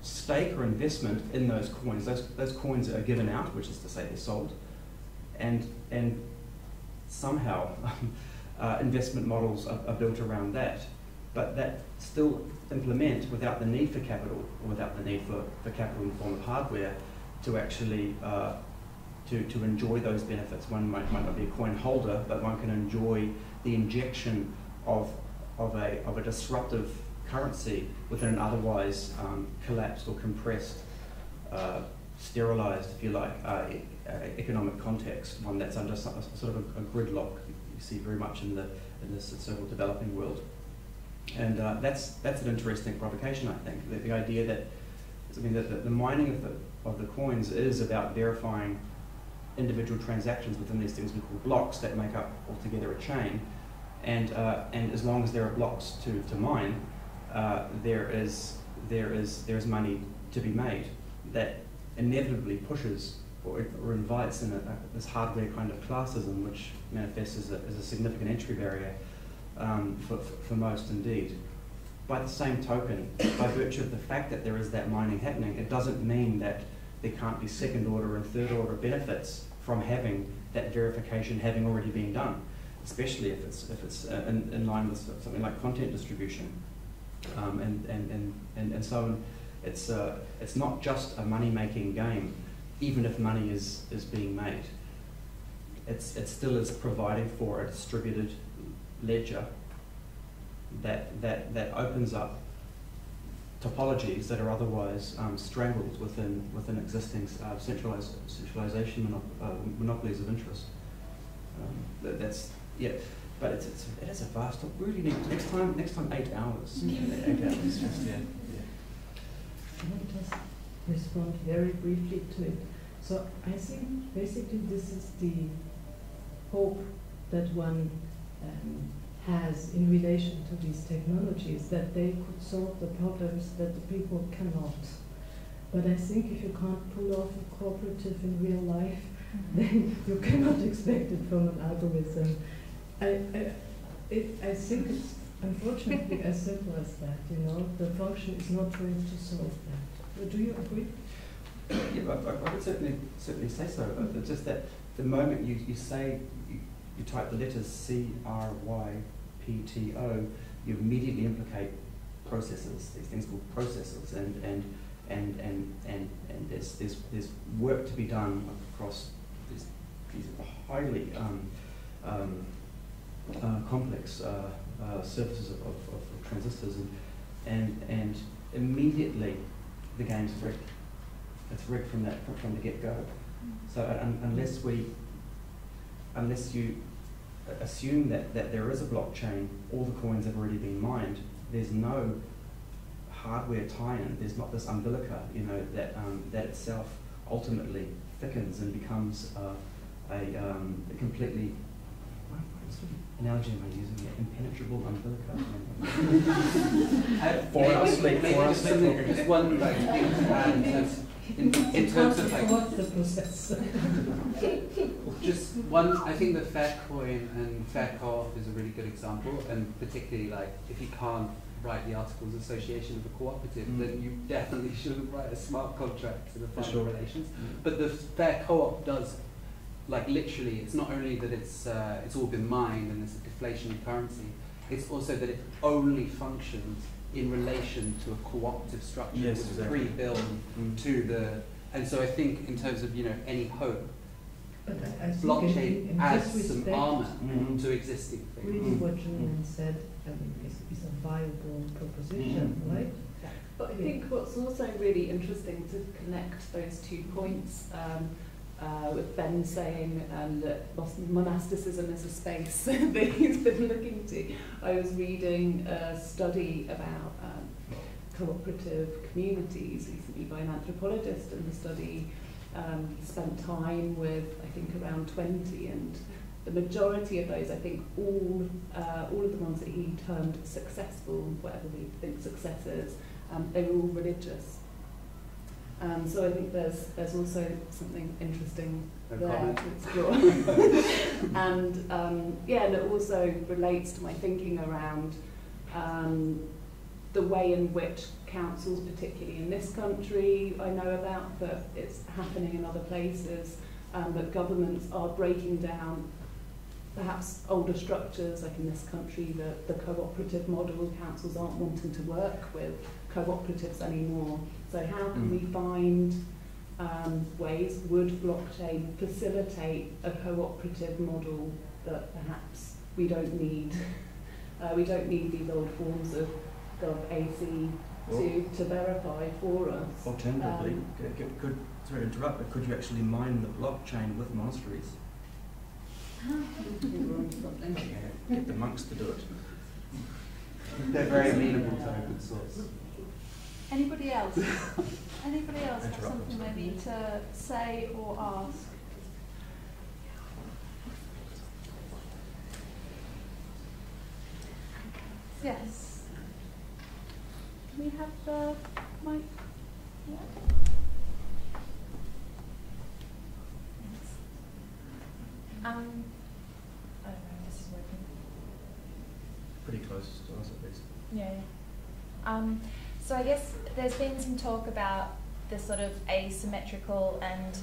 stake or investment in those coins. Those coins are given out, which is to say they're sold, and somehow investment models are built around that. But that still implement without the need for capital, or without the need for capital in the form of hardware to actually to enjoy those benefits. One might not be a coin holder, but one can enjoy the injection of a disruptive currency within an otherwise collapsed or compressed, sterilized, if you like, economic context, one that's under sort of a gridlock you see very much in this sort of developing world. And that's an interesting provocation, I think. The idea that, I mean, that the mining of the coins is about verifying individual transactions within these things we call blocks that make up altogether a chain. And as long as there are blocks to mine, there is money to be made that inevitably pushes or invites in this hardware kind of classism, which manifests as a significant entry barrier for most indeed. By the same token, by virtue of the fact that there is that mining happening, it doesn't mean that there can't be second order and third order benefits from having that verification having already been done, especially if it's in line with something like content distribution. And so it's not just a money-making game, even if money is being made. It still is providing for a distributed ledger that opens up topologies that are otherwise strangled within existing centralization monopolies of interest. That's yeah. But it is a vast. Really need next time 8 hours. 8 hours. Just yeah. Can I just respond very briefly to it? So I think basically this is the hope that one has in relation to these technologies, that they could solve the problems that the people cannot. But I think if you can't pull off a cooperative in real life, then you cannot expect it from an algorithm. I think it's unfortunately as simple as that, you know. The function is not going to solve that. Do you agree? Yeah, I would certainly say so. It's just that the moment you say, you type the letters CRYPTO, you immediately implicate processes, these things called processes, and there's work to be done across these highly complex surfaces of transistors, and immediately the game's rigged. It's rigged from the get-go. So unless you assume that there is a blockchain, all the coins have already been mined, there's no hardware tie-in, there's not this umbilica, that itself ultimately thickens and becomes a completely, what sort of analogy am I using here? Impenetrable umbilica. Just one thing in terms of like, what's the process? just one, I think the fair coin and fair co-op is a really good example, and particularly like if you can't write the articles of association of a cooperative, then you definitely shouldn't write a smart contract to the final relations. But the fair co-op does, like literally, it's not only that it's all been mined and it's a deflationary currency, it's also that it only functions in relation to a cooperative structure, yes, which is exactly. pre-built to the, and so I think in terms of any hope, But I think blockchain in adds this some respect, armor to existing things. really what Julian said, is a viable proposition, right? But I think what's also really interesting to connect those 2 points, with Ben saying that monasticism is a space that he's been looking to. I was reading a study about cooperative communities recently by an anthropologist, and the study spent time with, I think, around 20, and the majority of those, I think all of the ones that he termed successful, whatever we think success is, they were all religious. So I think there's also something interesting there to explore. And and it also relates to my thinking around the way in which councils, particularly in this country, I know about, but it's happening in other places, that governments are breaking down perhaps older structures, like in this country, the cooperative model. Councils aren't wanting to work with cooperatives anymore. So how can we find ways, would blockchain facilitate a cooperative model that perhaps we don't need? We don't need these old forms of GovAC to verify for us. Alternatively, sorry to interrupt, but could you actually mine the blockchain with monasteries? Get the monks to do it. They're very amenable to open source. Anybody else? Anybody else have something they need to say or ask? Yes. Can we have the mic? Yeah. I don't know if this is working. Pretty close to us at least. Yeah. So I guess there's been some talk about the sort of asymmetrical and,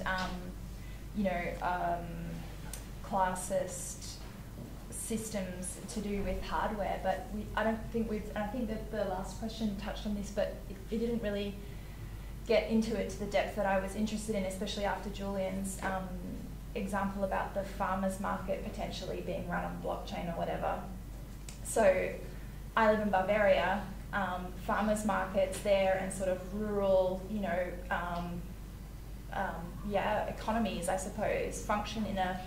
classist systems to do with hardware, but I think that the last question touched on this, but it didn't really get into it to the depth that I was interested in, especially after Julian's example about the farmers market potentially being run on blockchain or whatever. So I live in Bavaria, farmers markets there and sort of rural, economies, I suppose, function in a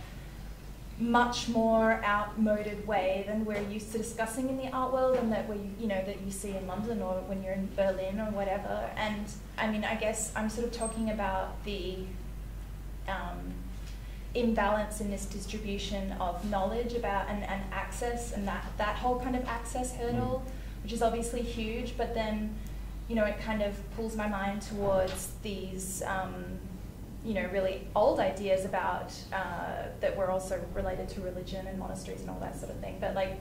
much more outmoded way than we're used to discussing in the art world, and that that you see in London or when you're in Berlin or whatever. And I mean, I guess I'm sort of talking about the imbalance in this distribution of knowledge about and access, and that whole kind of access hurdle, which is obviously huge, but then it kind of pulls my mind towards these really old ideas about that were also related to religion and monasteries and all that sort of thing, but like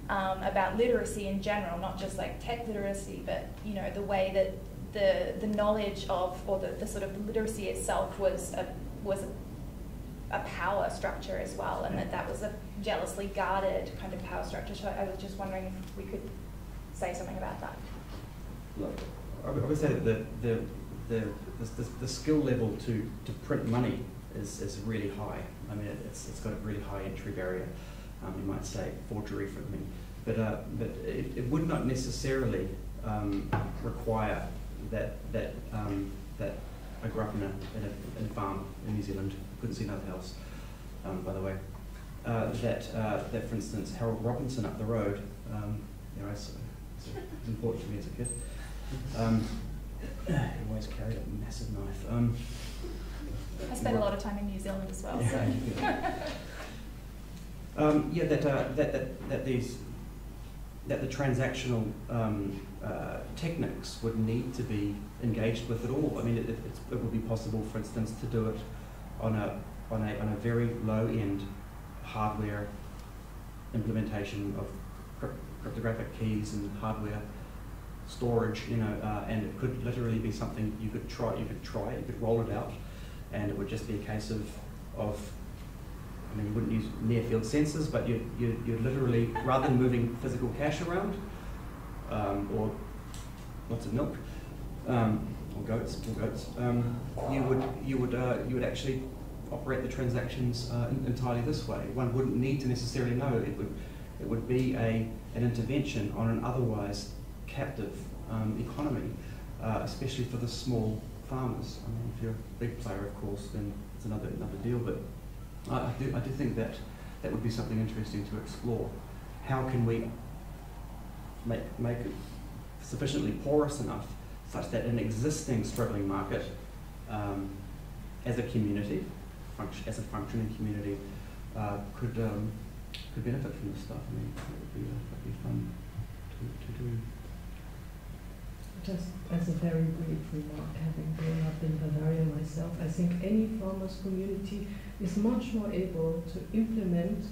about literacy in general, not just like tech literacy, but the way that the knowledge of, or the sort of literacy itself was a power structure as well, and that was a jealously guarded kind of power structure. So I was just wondering if we could say something about that. Look, I would say that the skill level to print money is really high. I mean, it's got a really high entry barrier. You might say forgery for me, but it would not necessarily require that I grew up in a farm in New Zealand. Couldn't see nothing else, by the way. That for instance, Harold Robinson up the road, it's important to me as a kid. He always carried a massive knife. I spent a lot of time in New Zealand as well. So. That the transactional techniques would need to be engaged with at all. I mean, it would be possible, for instance, to do it on a very low end hardware implementation of cryptographic keys and hardware storage, and it could literally be something you could roll it out, and it would just be a case of I mean, you wouldn't use near field sensors, but you'd literally, rather than moving physical cash around, or lots of milk, or goats, you would actually operate the transactions entirely this way. One wouldn't need to necessarily know. It would be an intervention on an otherwise captive economy, especially for the small farmers. I mean, if you're a big player, of course, then it's another deal. But I do think that would be something interesting to explore. How can we make it sufficiently porous enough such that an existing struggling market, as a community, as a functioning community, could benefit from this stuff? I mean, it would be fun to do. Just as a very brief remark, having grown up in Bavaria myself, I think any farmers' community is much more able to implement,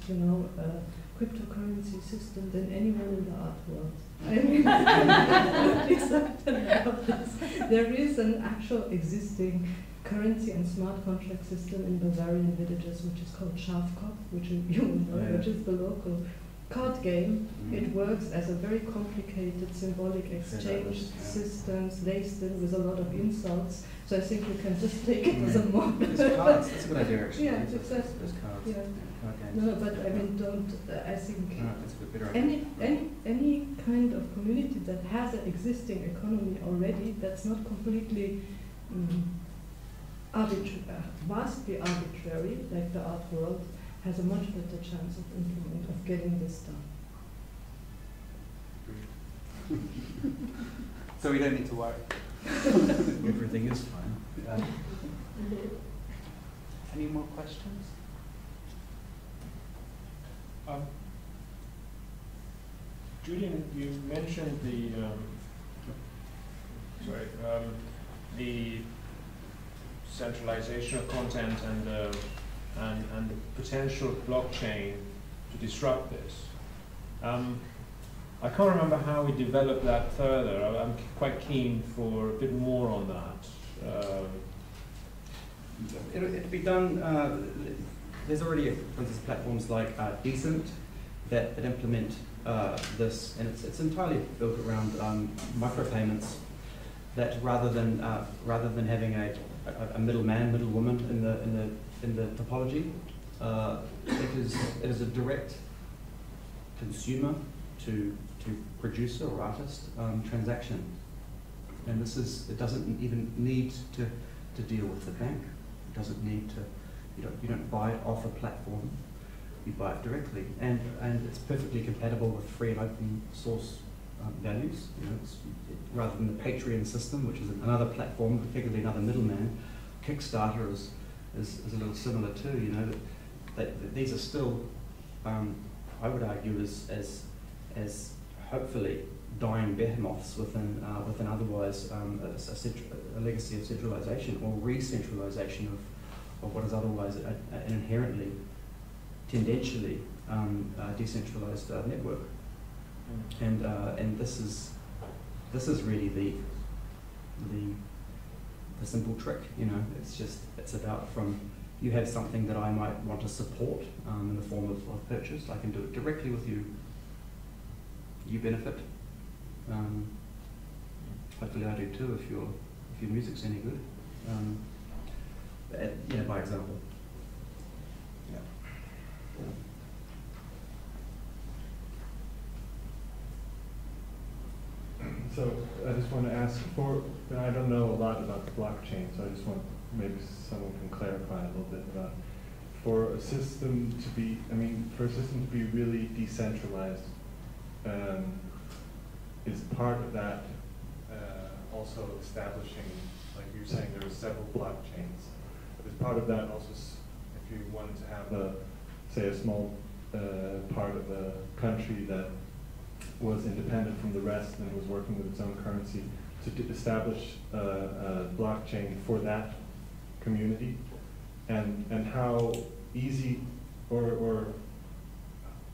a cryptocurrency system than anyone in the art world. I mean, absolutely certain about this. There is an actual existing currency and smart contract system in Bavarian villages, which is called Schafkopf, which you will know, which is the local card game. It works as a very complicated symbolic exchange systems laced in with a lot of insults. So I think you can just take it as a model. It's cards. That's a good idea, actually. Yeah, exactly. There's cards. Yeah. Okay. No, but I mean, don't. I think that's a bit better idea. any kind of community that has an existing economy already, that's not completely vastly arbitrary, like the art world, has a much better chance of getting this done. So we don't need to worry. Everything is fine. Any more questions? Julian, you mentioned the centralization of content and the potential blockchain to disrupt this. I can't remember how we developed that further. I'm quite keen for a bit more on that. It'll be done. There's already, for instance, platforms like Decent that implement this, and it's entirely built around micropayments. That rather than having a middlewoman in the topology, it is a direct consumer to producer or artist transaction, and it doesn't even need to deal with the bank. It doesn't need to. You don't buy it off a platform. You buy it directly, and it's perfectly compatible with free and open source values. Rather than the Patreon system, which is another platform, effectively another middleman. Kickstarter is a little similar too. That these are still, I would argue, as hopefully dying behemoths within otherwise a legacy of centralization or re-centralization of what is otherwise an inherently, tendentially decentralized network. And this is really the simple trick. It's about you have something that I might want to support in the form of purchase. I can do it directly with you. You benefit. Hopefully I do too if your music's any good. By example. Yeah. So I just want to ask and I don't know a lot about the blockchain, so I just want maybe someone can clarify a little bit about for a system to be, really decentralized, is part of that also establishing, like you're saying, there are several blockchains. Is part of that also, if you wanted to have say a small part of a country that was independent from the rest and was working with its own currency, to establish a blockchain for that community, and how easy are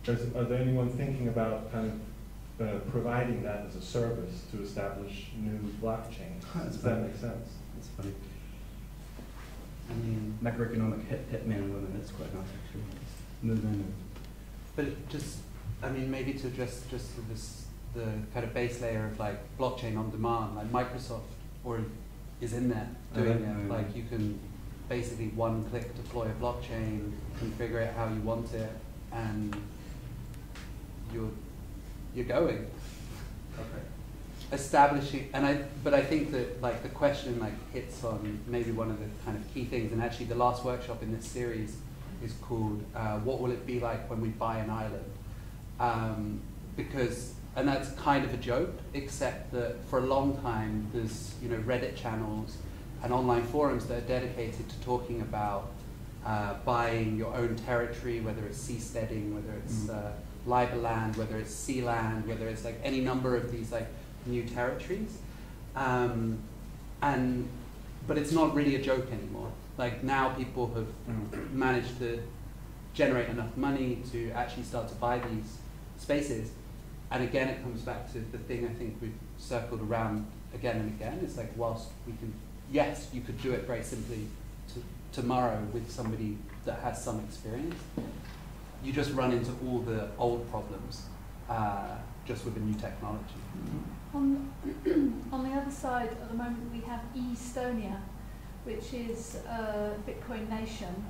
there anyone thinking about kind of providing that as a service to establish new blockchains? Does that make sense? That's funny. I mean, macroeconomic hit men and women, it's quite nice actually. Move in. But maybe to address just the kind of base layer of like blockchain on demand, like Microsoft is in there doing it. Like you can basically one-click deploy a blockchain, configure it how you want it, and you're going. Okay. Establishing, but I think that like the question like hits on maybe one of the kind of key things, and actually the last workshop in this series is called "What Will It Be Like When We Buy an Island?" And that's kind of a joke, except that for a long time there's Reddit channels and online forums that are dedicated to talking about buying your own territory, whether it's seasteading, whether it's liber land, whether it's sea land, whether it's like any number of these like new territories, but it's not really a joke anymore. Like now people have managed to generate enough money to actually start to buy these spaces, and again it comes back to the thing I think we've circled around again and again. It's like whilst we can, yes, you could do it very simply tomorrow with somebody that has some experience, you just run into all the old problems just with the new technology. On the other side, at the moment, we have Estonia, which is a Bitcoin nation.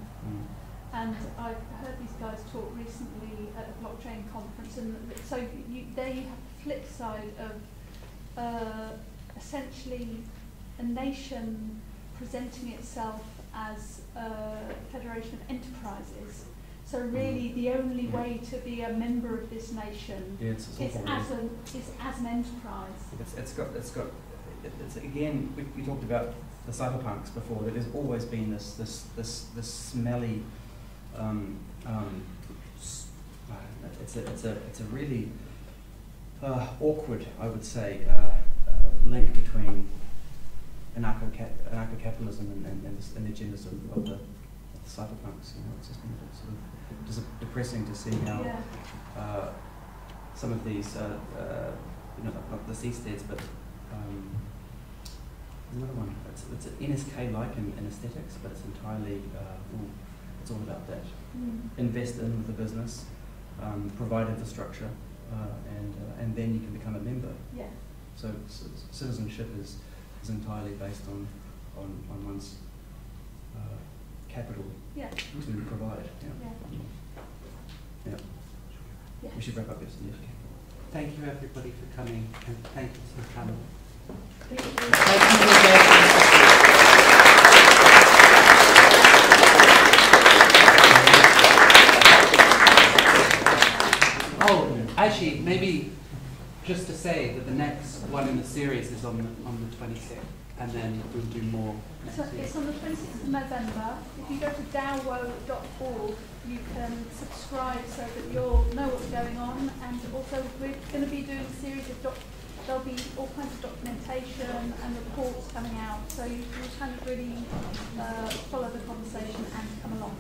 And I've heard these guys talk recently at a blockchain conference, and so there you have the flip side of essentially a nation presenting itself as a federation of enterprises. So really, the only way to be a member of this nation is as an enterprise. It's again. We talked about the cyberpunks before. That there's always been this smelly. It's a really awkward, I would say, link between anarcho-capitalism and the agendas of the cyberpunks. It's just been sort of just depressing to see how some of these, not the seasteads, but another one. It's NSK-like in aesthetics, but it's entirely. It's all about that. Invest in with the business, provide infrastructure, and then you can become a member. Yeah. So citizenship is entirely based on one's capital to provide. Yeah. We should wrap up this. Thank you everybody for coming, and thank you to the panel. Oh, actually, maybe just to say that the next one in the series is on the 26th, and then we'll do more next week. It's on the 26th of November. If you go to dowwo.org, you can subscribe so that you'll know what's going on, and also we're going to be doing a series of there'll be all kinds of documentation and reports coming out, so you can kind of really follow the conversation and come along.